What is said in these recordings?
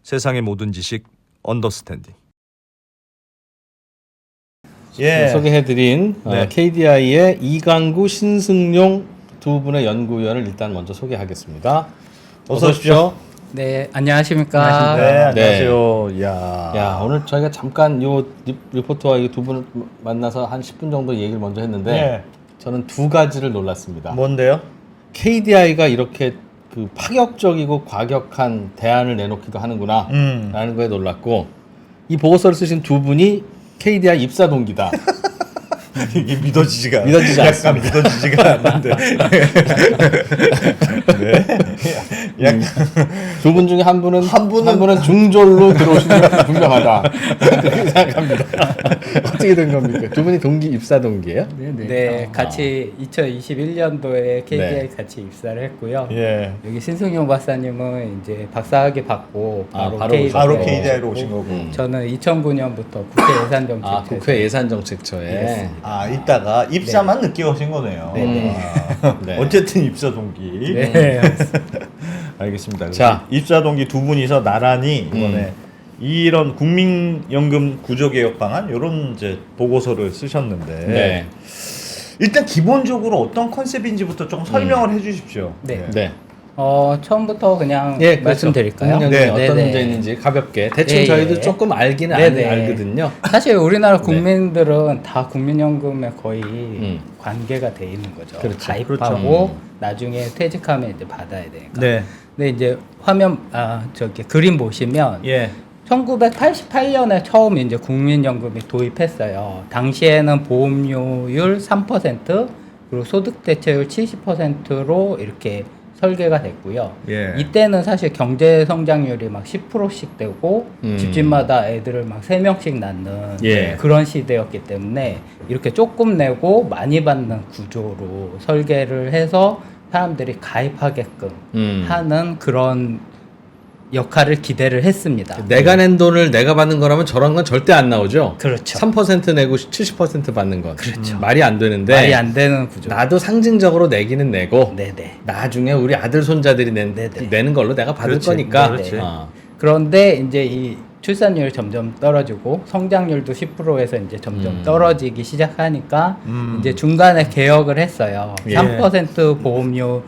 세상의 모든 지식 언더스탠딩. 소개해드린 네. KDI의 이강구 신승용 두 분의 연구위원을 일단 먼저 소개하겠습니다. 어서 오십시오. 네, 안녕하십니까. 네, 안녕하세요. 야, 오늘 저희가 잠깐 요 리포터와 이 두 분을 만나서 한 10분 정도 얘기를 먼저 했는데 네. 저는 두 가지를 놀랐습니다. 뭔데요? KDI가 이렇게 그 파격적이고 과격한 대안을 내놓기도 하는구나 라는 거에 놀랐고, 이 보고서를 쓰신 두 분이 KDI 입사 동기다. 이게 믿어지지 않습니다. 믿어지지가 않는데. 네. 약간 두 분 중에 한 분은 중졸로 들어오신 게 분명하다. 그렇게 생각합니다. 어떻게 된 겁니까? 두 분이 입사 동기예요? 네, 같이 2021년도에 KDI 같이 입사를 했고요. 예. 여기 신승용 박사님은 이제 박사학위 받고 바로 KDI로 오신 거고. 저는 2009년부터 국회 예산정책처에 국회 예산정책처에. 이따가 입사만 늦게 오신 거네요. 네. 네. 어쨌든 입사 동기. 네. 알겠습니다. 자, 입사 동기 두 분이서 나란히 이번에 이런 국민연금 구조개혁 방안 이런 이제 보고서를 쓰셨는데 네. 일단 기본적으로 어떤 컨셉인지부터 좀 설명을 해주십시오. 네. 네. 처음부터 그냥 그렇죠. 말씀드릴까요? 국민연금이 네. 어떤 네네. 문제인지 가볍게 대충 예, 저희도 예. 조금 알기는 네네. 알거든요. 사실 우리나라 국민들은 다 국민연금에 거의 관계가 돼 있는 거죠. 그렇죠. 가입하고 나중에 퇴직하면 이제 받아야 되니까. 네. 근데 이제 화면 그림 보시면 예. 1988년에 처음 이제 국민연금이 도입했어요. 당시에는 보험료율 3% 그리고 소득 대체율 70%로 이렇게 설계가 됐고요. 예. 이때는 사실 경제 성장률이 막 10%씩 되고 집집마다 애들을 막 3명씩 낳는 예. 그런 시대였기 때문에 이렇게 조금 내고 많이 받는 구조로 설계를 해서 사람들이 가입하게끔 하는 그런 역할을 기대를 했습니다. 내가 낸 돈을 내가 받는 거라면 저런 건 절대 안 나오죠. 그렇죠. 3% 내고 70% 받는 건. 그렇죠. 말이 안 되는데. 말이 안 되는 구조. 나도 상징적으로 내기는 내고. 네네. 나중에 우리 아들 손자들이 내는 걸로 내가 받을 그렇지. 거니까. 그렇지. 그런데 이제 이 출산율이 점점 떨어지고 성장률도 10%에서 이제 점점 떨어지기 시작하니까 이제 중간에 개혁을 했어요. 예. 3% 보험료율을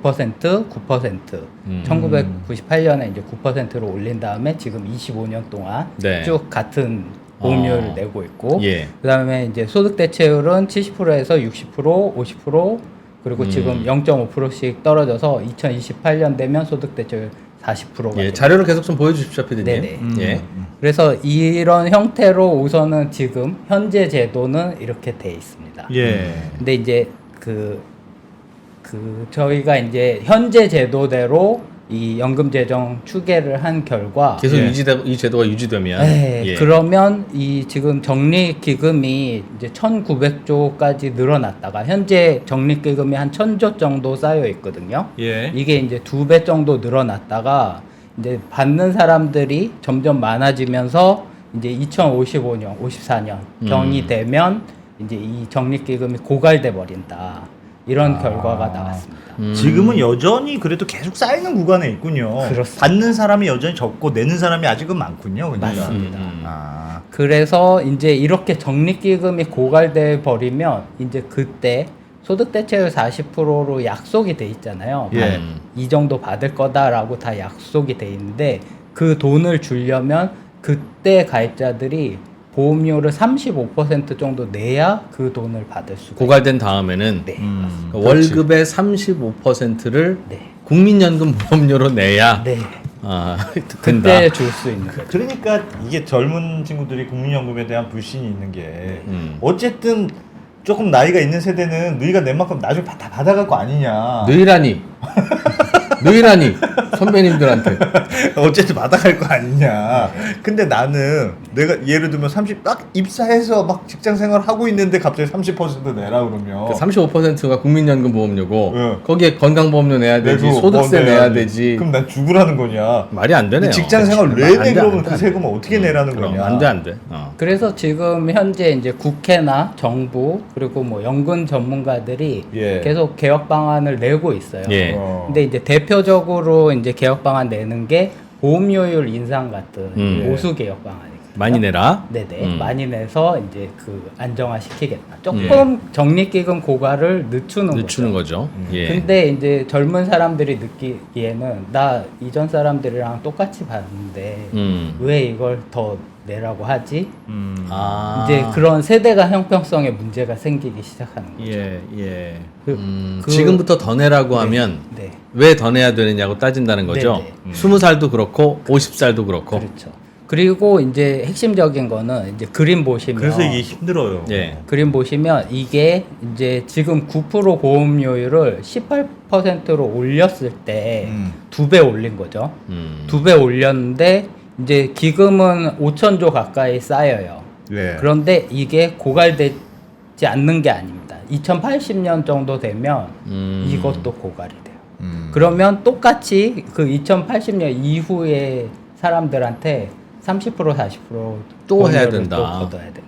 6%, 9%. 1998년에 이제 9%로 올린 다음에 지금 25년 동안 네. 쭉 같은 보험료를 내고 있고, 예. 그다음에 이제 소득 대체율은 70%에서 60%, 50%, 그리고 지금 0.5%씩 떨어져서 2028년 되면 소득 대체율 40%가 예, 자료를 계속 좀 보여주십시오, PD님. 네네. 예. 그래서 이런 형태로 우선은 지금 현재 제도는 이렇게 돼 있습니다. 예. 근데 이제 저희가 이제 현재 제도대로 이 연금 재정 추계를 한 결과 계속 예. 이 제도가 유지되면. 네, 예. 그러면 이 지금 적립기금이 이제 1,900조까지 늘어났다가 현재 적립기금이 한 1,000조 정도 쌓여 있거든요. 예. 이게 이제 2배 정도 늘어났다가 이제 받는 사람들이 점점 많아지면서 이제 2055년, 54년 경이 되면 이제 이 적립기금이 고갈돼 버린다. 이런 결과가 나왔습니다. 지금은 여전히 그래도 계속 쌓이는 구간에 있군요. 그렇습니다. 받는 사람이 여전히 적고 내는 사람이 아직은 많군요. 그러니까. 맞습니다. 아. 그래서 이제 이렇게 적립기금이 고갈돼 버리면 이제 그때 소득 대체율 40%로 약속이 돼 있잖아요. 예. 이 정도 받을 거다라고 다 약속이 돼 있는데 그 돈을 주려면 그때 가입자들이 보험료를 35% 정도 내야 그 돈을 받을 수가 고갈된 다음에는 네. 그러니까 월급의 35%를 네. 국민연금 보험료로 내야 네. 된다. 그때 줄 수 있는 거죠. 그러니까 이게 젊은 친구들이 국민연금에 대한 불신이 있는 게 음. 어쨌든 조금 나이가 있는 세대는 너희가 낸 만큼 나중에 다 받아갈 거 아니냐. 느이라니 선배님들한테 어쨌든 받아갈 거 아니냐. 근데 나는 내가 예를 들면 30딱 입사해서 막 직장 생활 하고 있는데 갑자기 30% 내라 그러면 35%가 국민연금 보험료고 예. 거기에 건강보험료 내야 되지, 내고 소득세 뭐 내야 되지. 그럼 난 죽으라는 거냐. 말이 안 되네요. 직장 생활 안 내내 돼, 그러면 안 돼, 그 안 세금을 어떻게 내라는 그럼 거냐. 안 돼. 그래서 지금 현재 이제 국회나 정부 그리고 뭐 연금 전문가들이 예. 계속 개혁 방안을 내고 있어요. 예. 근데 이제 대표적으로 이제 개혁 방안 내는 게 보험료율 인상 같은 네. 보수 개혁 방안이거든요. 많이 내라. 네네. 많이 내서 이제 그 안정화시키겠다. 조금 예. 적립기금 고갈을 늦추는 거죠. 예. 근데 이제 젊은 사람들이 느끼기에는 나 이전 사람들이랑 똑같이 봤는데 왜 이걸 더 내라고 하지? 아. 이제 그런 세대 간 형평성에 문제가 생기기 시작하는 거죠. 예. 그- 지금부터 더 내라고 하면 네. 왜 더 내야 되느냐고 따진다는 거죠. 네네. 20살도 그렇고 50살도 그렇고. 그렇죠. 그리고 이제 핵심적인 거는 이제 그림 보시면 그래서 이게 힘들어요. 예. 그림 보시면 이게 이제 지금 9% 보험료율을 18%로 올렸을 때 두 배 올린 거죠. 두 배 올렸는데 이제 기금은 5천조 가까이 쌓여요. 예. 그런데 이게 고갈되지 않는 게 아닙니다. 2080년 정도 되면 이것도 고갈이 돼요. 그러면 똑같이 그 2080년 이후에 사람들한테 30% 40% 또 해야 보험료를 된다. 또 걷어야 돼요.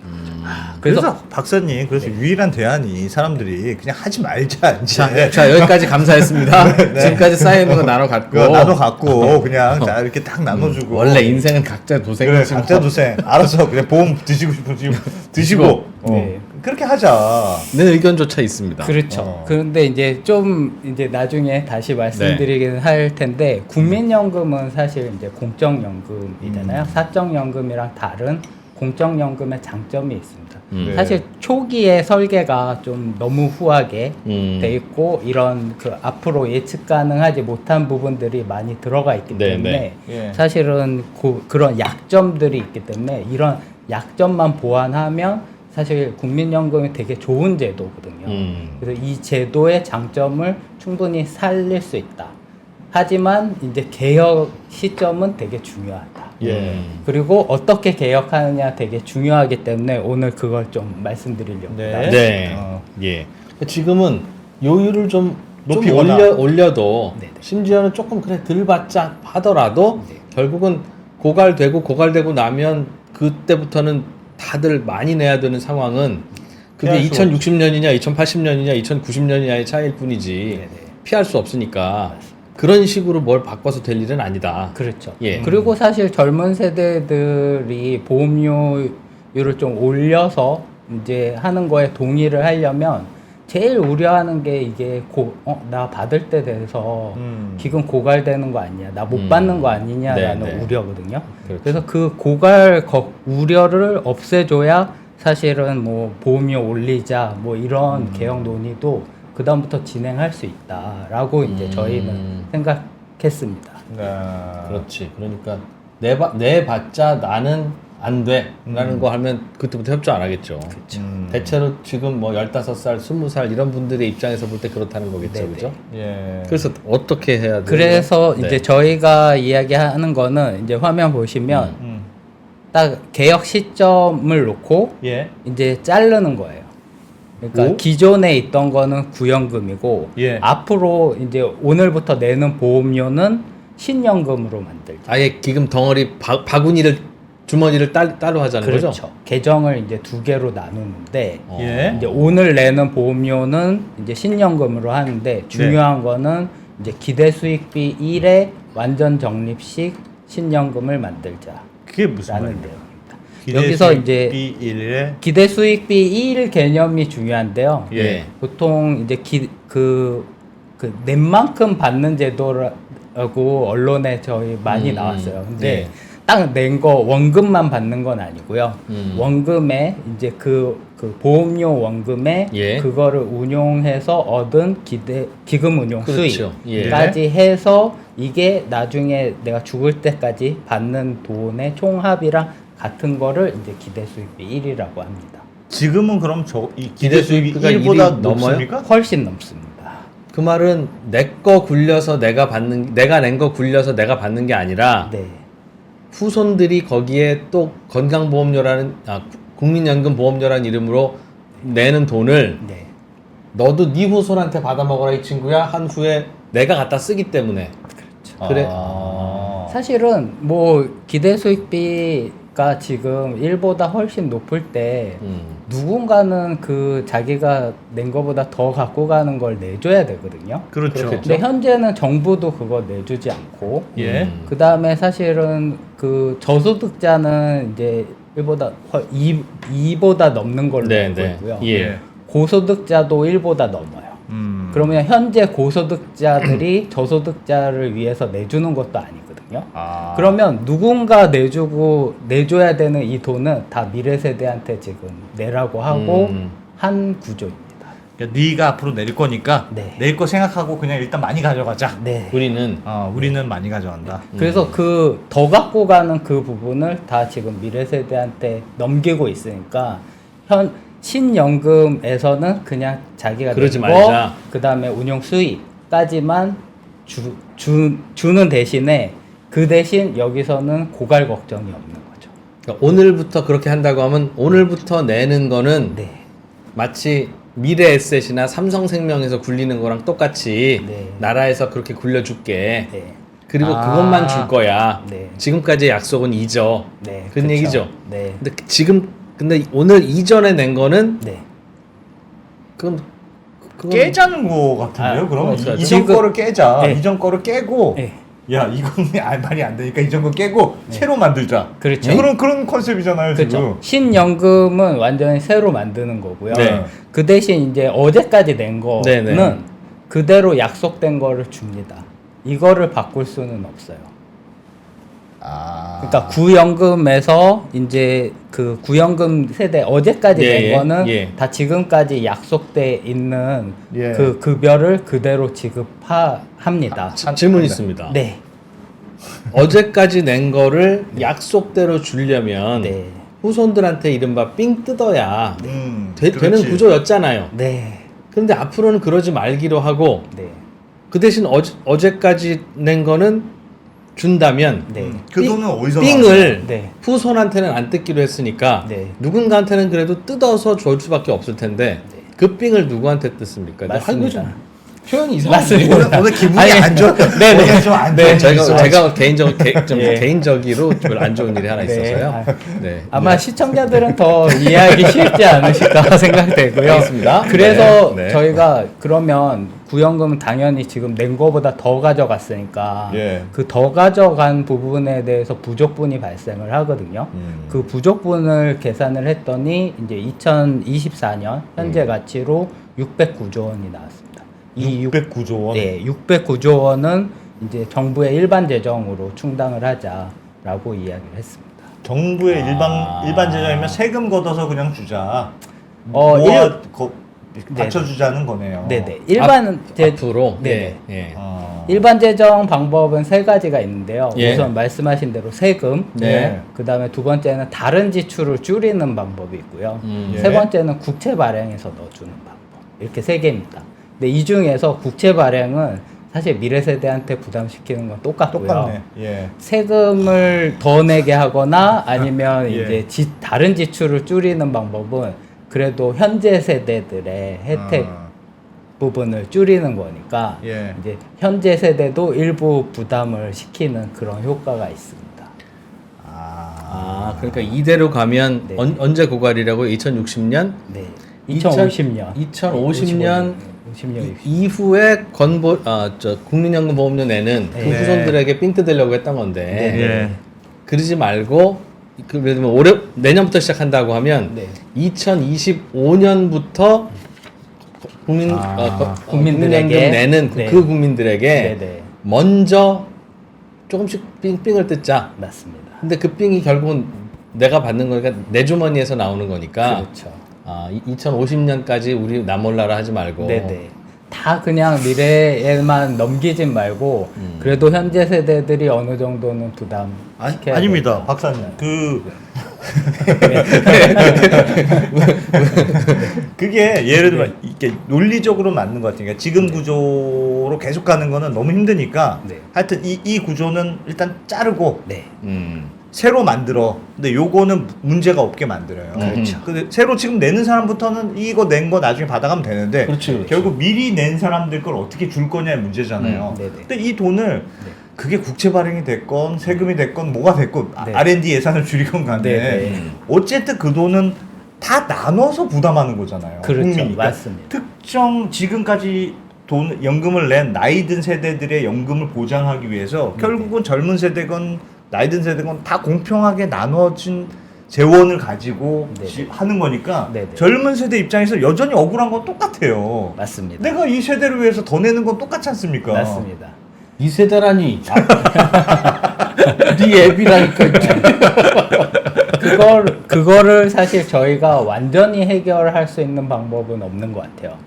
그래서 박사님 그래서 유일한 대안이 사람들이 그냥 하지 말자 이제. 자, 여기까지 감사했습니다. 지금까지 쌓여있는 거 나눠 갖고. 그거 나눠 갖고 그냥 자 이렇게 딱 나눠주고. 원래 인생은 각자 도생이지. 그래 각자 도생. 알아서 그냥 보험 드시고 싶으시면 드시고. 네. 그렇게 하자. 내 의견조차 있습니다. 그렇죠. 그런데 이제 좀 이제 나중에 다시 말씀드리긴 할 텐데 국민연금은 사실 이제 공적연금이잖아요. 사적연금이랑 다른 공적연금의 장점이 있습니다. 네. 사실 초기에 설계가 좀 너무 후하게 돼 있고 이런 그 앞으로 예측 가능하지 못한 부분들이 많이 들어가 있기 네, 때문에 네. 예. 사실은 그런 약점들이 있기 때문에 이런 약점만 보완하면 사실 국민연금이 되게 좋은 제도거든요. 그래서 이 제도의 장점을 충분히 살릴 수 있다. 하지만 이제 개혁 시점은 되게 중요하다. 예. 그리고 어떻게 개혁하느냐 되게 중요하기 때문에 오늘 그걸 좀 말씀드리려고 네. 합니다. 네. 예. 지금은 요율을 좀 높이거나. 올려도 네네. 심지어는 조금 그래 덜 받자 하더라도 네. 결국은 고갈되고 나면 그때부터는 다들 많이 내야 되는 상황은 그게 피할 수가 2060년이냐 2080년이냐 2090년이냐의 차이일 뿐이지 네네. 피할 수 없으니까 그런 식으로 뭘 바꿔서 될 일은 아니다. 그렇죠. 예. 그리고 사실 젊은 세대들이 보험료율을 좀 올려서 이제 하는 거에 동의를 하려면 제일 우려하는 게 이게 나 받을 때 돼서 기금 고갈되는 거 아니냐, 나 못 받는 거 아니냐라는 네, 네. 우려거든요. 그렇죠. 그래서 그 고갈 우려를 없애줘야 사실은 뭐 보험료 올리자 뭐 이런 개혁 논의도 그 다음부터 진행할 수 있다라고 이제 저희는 생각했습니다. 그렇지. 그러니까 내봤자 나는 안 돼라는 거 하면 그때부터 협조 안 하겠죠. 그렇죠. 대체로 지금 뭐 15살, 20살 이런 분들의 입장에서 볼 때 그렇다는 거겠죠. 네네. 그죠? 예. 그래서 어떻게 해야 돼요? 그래서 네. 이제 저희가 이야기하는 거는 이제 화면 보시면 딱 개혁 시점을 놓고 예. 이제 자르는 거예요. 그러니까 오? 기존에 있던 거는 구연금이고 예. 앞으로 이제 오늘부터 내는 보험료는 신연금으로 만들자. 아예 기금 덩어리 주머니를 따로 하자는 그렇죠. 거죠? 계정을 이제 두 개로 나누는데 예. 이제 오늘 내는 보험료는 이제 신연금으로 하는데 중요한 거는 이제 기대수익비 1에 완전 적립식 신연금을 만들자. 그게 무슨 라는 말이에요? 내용입니다. 여기서 이제 B1에 기대수익비 1 개념이 중요한데요. 예. 보통 이제 낸 만큼 받는 제도라고 언론에 저희 많이 나왔어요. 근데 예. 딱 낸 거 원금만 받는 건 아니고요. 원금에 이제 그 보험료 원금에 예. 그거를 운용해서 얻은 기금 운용 그렇죠. 예. 수익까지 해서 이게 나중에 내가 죽을 때까지 받는 돈의 총합이랑 같은 거를 이제 기대수익비 1이라고 합니다. 지금은 그럼 이 기대수익비가 기대수익비가 1보다 1이 넘어요? 높습니까? 훨씬 넘습니다. 그 말은 내 거 굴려서 내가 낸 거 굴려서 내가 받는 게 아니라 네. 후손들이 거기에 또 건강보험료라는 국민연금 보험료라는 이름으로 내는 돈을 네. 너도 네 후손한테 받아먹어라 이 친구야 한 후에 내가 갖다 쓰기 때문에 그래. 사실은 뭐 기대수익비 가 지금 1보다 훨씬 높을 때 누군가는 그 자기가 낸 거보다 더 갖고 가는 걸 내줘야 되거든요. 그렇죠. 근데 현재는 정부도 그거 내주지 않고 예. 그 다음에 사실은 그 저소득자는 이제 1보다 2보다 넘는 걸로 네, 알고 네. 있고요. 예. 고소득자도 1보다 넘어요. 그러면 현재 고소득자들이 저소득자를 위해서 내주는 것도 아니거든요. 아. 그러면 누군가 내줘야 되는 이 돈은 다 미래 세대한테 지금 내라고 하고 한 구조입니다. 그러니까 네가 앞으로 내릴 거니까 네. 낼 거 생각하고 그냥 일단 많이 가져가자. 네. 우리는 많이 가져간다. 그래서 그 더 갖고 가는 그 부분을 다 지금 미래 세대한테 넘기고 있으니까 신연금에서는 그냥 자기가 그러지 내고 말자. 그 다음에 운용 수익까지만 주는 대신에 그 대신 여기서는 고갈 걱정이 없는 거죠. 그러니까 오늘부터 그렇게 한다고 하면 오늘부터 내는 거는 네. 마치 미래에셋이나 삼성생명에서 굴리는 거랑 똑같이 네. 나라에서 그렇게 굴려줄게. 네. 그리고 아. 그것만 줄 거야. 네. 지금까지의 약속은 잊어. 네. 그런 그쵸. 얘기죠. 네. 근데 오늘 이전에 낸 거는 네. 그건 깨자는 거 같은데요? 아, 그럼 그렇죠. 이전 지금- 거를 깨자. 네. 이전 거를 깨고 네. 야 이건 말이 안 되니까 이전 거 깨고 새로 만들자. 그렇죠. 그런 컨셉이잖아요 그렇죠. 지금. 신연금은 완전히 새로 만드는 거고요. 네. 그 대신 이제 어제까지 낸 거는 네네. 그대로 약속된 거를 줍니다. 이거를 바꿀 수는 없어요. 아. 그러니까 구연금에서 이제 그 구연금 세대 어제까지 예, 낸 예, 거는 예. 다 지금까지 약속돼 있는 예. 그 급여를 그대로 지급합니다. 질문 있습니다. 네. 어제까지 낸 거를 약속대로 주려면 네. 후손들한테 이른바 삥 뜯어야 되는 그렇지. 구조였잖아요. 네. 그런데 앞으로는 그러지 말기로 하고 네. 그 대신 어제까지 낸 거는 준다면 네. 그 돈은 어디서 삥을 네. 후손한테는 안 뜯기로 했으니까 네. 누군가한테는 그래도 뜯어서 줄 수밖에 없을 텐데 그 삥을 누구한테 뜯습니까? 맞습니다. 아이고, 좀 표현이 이상한데. 맞습니다. 오늘 기분이 아니, 안 좋아. 네네. 오늘 좀안 좋아. 네, 제가 좀 예. 개인적으로 별로 안 좋은 일이 하나 네. 있어서요. 네. 아마 시청자들은 더 이해하기 쉽지 않으실까 생각되고요. 알겠습니다. 그래서 네, 네. 저희가 그러면 구연금은 당연히 지금 낸 거보다 더 가져갔으니까 예. 그 더 가져간 부분에 대해서 부족분이 발생을 하거든요. 그 부족분을 계산을 했더니 이제 2024년 현재 가치로 609조 원이 나왔습니다. 이 609조 원. 네, 609조 원은 이제 정부의 일반 재정으로 충당을 하자라고 이야기를 했습니다. 정부의 일반 재정이면 세금 걷어서 그냥 주자. 받쳐주자는 거네요. 네네. 일반 앞으로 네네. 예. 일반 재정 방법은 세 가지가 있는데요. 예. 우선 말씀하신 대로 세금, 네. 그 다음에 두 번째는 다른 지출을 줄이는 방법이 있고요. 예. 세 번째는 국채 발행해서 넣어주는 방법. 이렇게 세 개입니다. 근데 이 중에서 국채 발행은 사실 미래 세대한테 부담시키는 건 똑같고요. 똑같네. 예. 세금을 더 내게 하거나 아니면 예. 이제 다른 지출을 줄이는 방법은 그래도 현재 세대들의 혜택 부분을 줄이는 거니까 예. 이제 현재 세대도 일부 부담을 시키는 그런 효과가 있습니다. 그러니까 이대로 가면 네. 언제 고갈이라고? 2060년? 네. 2050년. 2050년 50년 이후에 국민연금 보험료 내는 그 네. 후손들에게 삥 뜯으려고 했던 건데 네. 예. 그러지 말고 예를 들면 내년부터 시작한다고 하면 네. 2025년부터 국민연금 내는 네. 그 국민들에게 네네. 먼저 조금씩 삥을 뜯자. 맞습니다. 근데 그 삥이 결국은 내가 받는 거니까 내 주머니에서 나오는 거니까 그렇죠. 2050년까지 우리 나 몰라라 하지 말고 네네. 다 그냥 미래에만 넘기진 말고 그래도 현재 세대들이 어느 정도는 부담 시켜야 아닙니다, 된다. 박사님. 그게 예를 들면 이게 논리적으로 맞는 것 같아요. 그러니까 지금 구조로 계속 가는 거는 너무 힘드니까 네. 하여튼 이 구조는 일단 자르고 네. 새로 만들어. 근데 요거는 문제가 없게 만들어요. 그렇죠. 근데 새로 지금 내는 사람부터는 이거 낸 거 나중에 받아가면 되는데 그렇죠. 결국 미리 낸 사람들 걸 어떻게 줄 거냐의 문제잖아요. 네네. 근데 이 돈을 그게 국채 발행이 됐건 세금이 됐건 뭐가 됐건 네. R&D 예산을 줄이건 간에 네네. 어쨌든 그 돈은 다 나눠서 부담하는 거잖아요. 그렇죠. 국민이. 그러니까 맞습니다. 특정 지금까지 돈 연금을 낸 나이 든 세대들의 연금을 보장하기 위해서 결국은 젊은 세대건 나이 든 세대건 다 공평하게 나눠진 재원을 가지고 네네. 하는 거니까 네네. 젊은 세대 입장에서 여전히 억울한 건 똑같아요. 맞습니다. 내가 이 세대를 위해서 더 내는 건 똑같지 않습니까? 맞습니다. 2세대라니. 네 앱이라니까. 그거를 사실 저희가 완전히 해결할 수 있는 방법은 없는 것 같아요.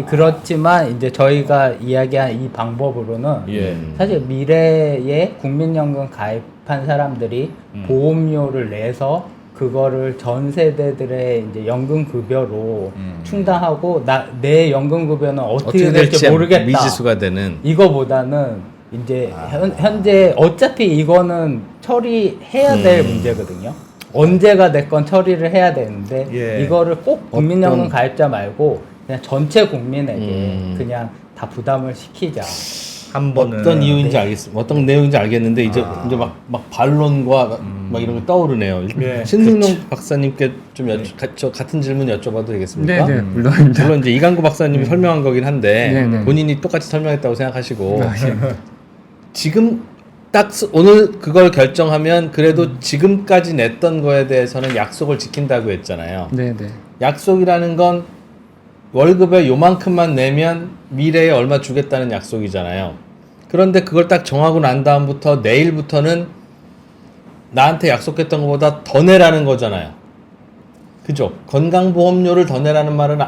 그렇지만 이제 저희가 이야기한 이 방법으로는 예. 사실 미래에 국민연금 가입한 사람들이 보험료를 내서 그거를 전 세대들의 이제 연금 급여로 충당하고 내 연금 급여는 어떻게 될지 모르겠다. 미지수가 되는. 이거보다는 이제 현재 어차피 이거는 처리해야 될 문제거든요. 언제가 됐건 처리를 해야 되는데 예. 이거를 꼭 국민연금 어떤- 가입자 말고 그냥 전체 국민에게 그냥 다 부담을 시키자. 한 번은 어떤 이유인지 네. 알겠습니다. 어떤 내용인지 알겠는데 이제 막 반론과 막 이런 거 떠오르네요. 네. 신승용 박사님께 좀 저 같은 질문 여쭤봐도 되겠습니까? 네네 물론입니다. 물론 이제 이강구 박사님이 설명한 거긴 한데 네네. 본인이 똑같이 설명했다고 생각하시고 아, 예. 지금 딱 오늘 그걸 결정하면 그래도 지금까지 냈던 거에 대해서는 약속을 지킨다고 했잖아요. 네네. 약속이라는 건 월급에 요만큼만 내면 미래에 얼마 주겠다는 약속이잖아요. 그런데 그걸 딱 정하고 난 다음부터 내일부터는 나한테 약속했던 것보다 더 내라는 거잖아요. 그죠? 건강보험료를 더 내라는 말은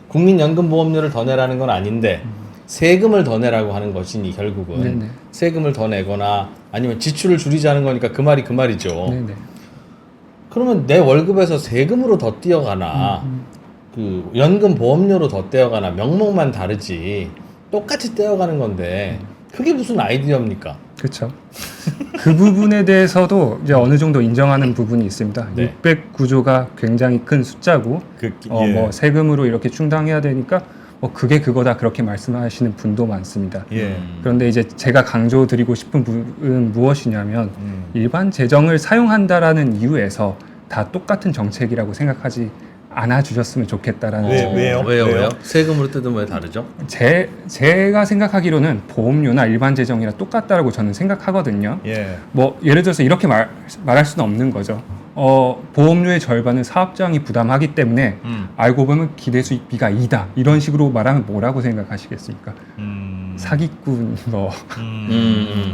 국민연금보험료를 더 내라는 건 아닌데 세금을 더 내라고 하는 것이니 결국은 네네. 세금을 더 내거나 아니면 지출을 줄이자는 거니까 그 말이 그 말이죠. 네네. 그러면 내 월급에서 세금으로 더 떼어가나 그 연금 보험료로 더 떼어가나 명목만 다르지 똑같이 떼어가는 건데 그게 무슨 아이디어입니까? 그렇죠. 그 부분에 대해서도 이제 어느 정도 인정하는 부분이 있습니다. 네. 609조가 굉장히 큰 숫자고 예. 뭐 세금으로 이렇게 충당해야 되니까 뭐 그게 그거다 그렇게 말씀하시는 분도 많습니다. 예. 그런데 이제 제가 강조드리고 싶은 부분은 무엇이냐면 일반 재정을 사용한다라는 이유에서 다 똑같은 정책이라고 생각하지 않아 주셨으면 좋겠다라는 왜요? 왜요? 세금으로 뜯으면 왜 다르죠? 제가 생각하기로는 보험료나 일반 재정이랑 똑같다라고 저는 생각하거든요. 예. 뭐 예를 들어서 이렇게 말할 수는 없는 거죠. 보험료의 절반은 사업장이 부담하기 때문에 알고 보면 기대 수익비가 2다 이런 식으로 말하면 뭐라고 생각하시겠습니까? 사기꾼 뭐.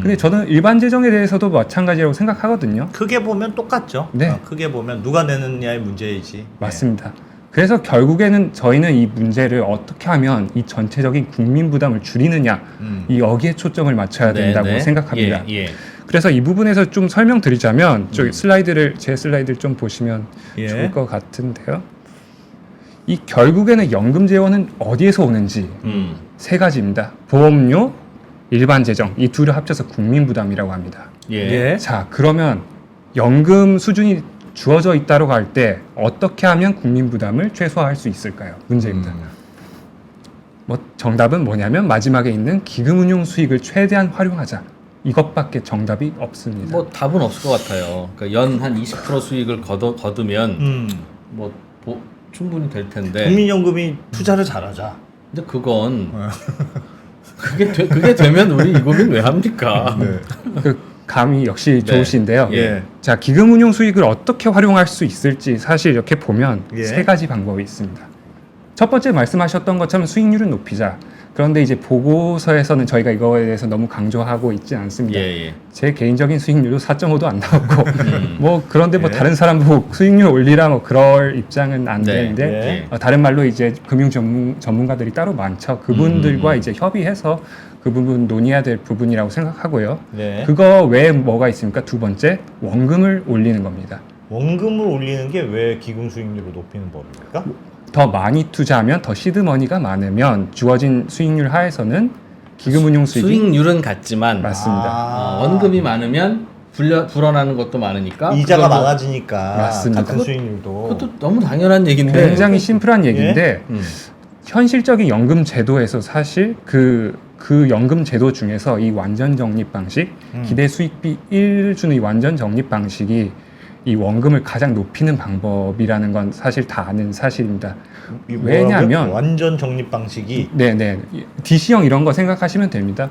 근데 저는 일반 재정에 대해서도 마찬가지라고 생각하거든요. 크게 보면 똑같죠. 네. 크게 보면 누가 내느냐의 문제이지. 맞습니다. 그래서 결국에는 저희는 이 문제를 어떻게 하면 이 전체적인 국민 부담을 줄이느냐 이 여기에 초점을 맞춰야 된다고 네, 네. 생각합니다. 예, 예. 그래서 이 부분에서 좀 설명드리자면 저기 제 슬라이드를 좀 보시면 예. 좋을 것 같은데요. 이 결국에는 연금 재원은 어디에서 오는지 세 가지입니다. 보험료, 일반 재정 이 둘을 합쳐서 국민 부담이라고 합니다. 예. 자, 그러면 연금 수준이 주어져 있다고 할 때 어떻게 하면 국민 부담을 최소화할 수 있을까요? 문제입니다. 뭐 정답은 뭐냐면 마지막에 있는 기금 운용 수익을 최대한 활용하자. 이것밖에 정답이 없습니다. 뭐 답은 없을 것 같아요. 그러니까 연 한 20% 수익을 거두면 뭐 충분히 될 텐데. 국민연금이 투자를 잘하자. 근데 그건 그게 되면 우리 이 고민 왜 합니까? 네. 그 감이 역시 네. 좋으신데요. 예. 자, 기금 운용 수익을 어떻게 활용할 수 있을지 사실 이렇게 보면 예. 세 가지 방법이 있습니다. 첫 번째 말씀하셨던 것처럼 수익률을 높이자. 그런데 이제 보고서에서는 저희가 이거에 대해서 너무 강조하고 있지 않습니다. 예. 제 개인적인 수익률도 4.5도 안 나왔고 뭐 그런데 뭐 예. 다른 사람 보고 수익률 올리라 뭐 그럴 입장은 안 네. 되는데 예. 다른 말로 이제 금융 전문가들이 따로 많죠. 그분들과 이제 협의해서 그 부분 논의해야 될 부분이라고 생각하고요. 네. 그거 외에 뭐가 있습니까? 두 번째 원금을 올리는 겁니다. 원금을 올리는 게 왜 기금 수익률을 높이는 법입니까? 더 많이 투자하면 더 시드머니가 많으면 주어진 수익률 하에서는 기금 운용 수익이 수익률은 같지만 맞습니다. 아. 원금이 많으면 불어나는 것도 많으니까 이자가 그걸로- 많아지니까 맞습니다. 같은 수익률도 그것도 너무 당연한 얘기인데 굉장히 심플한 얘기인데 음. 현실적인 연금 제도에서 사실 그 연금 제도 중에서 이 완전 적립 방식, 기대 수익비 1을 주는 이 완전 적립 방식이 이 원금을 가장 높이는 방법이라는 건 사실 다 아는 사실입니다. 이 뭐라고요? 왜냐하면 완전 적립 방식이 네네 DC형 이런 거 생각하시면 됩니다.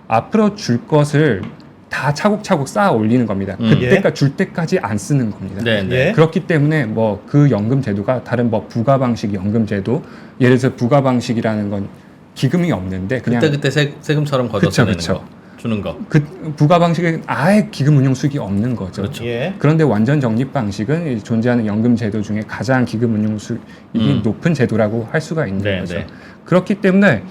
앞으로 줄 것을 다 차곡차곡 쌓아 올리는 겁니다. 그때까지 줄 때까지 안 쓰는 겁니다. 네, 네. 예? 그렇기 때문에 뭐 그 연금 제도가 다른 뭐 부가 방식 연금 제도 예를 들어서 부가 방식이라는 건 기금이 없는데 그냥 그때 세금처럼 걷어서 그쵸, 내는 그쵸. 거 주는 거. 그 부가 방식에 아예 기금 운용 수익이 없는 거죠. 그렇죠. 예. 그런데 완전 적립 방식은 이 존재하는 연금 제도 중에 가장 기금 운용 수익이 높은 제도라고 할 수가 있는 네, 거죠. 네. 그렇기 때문에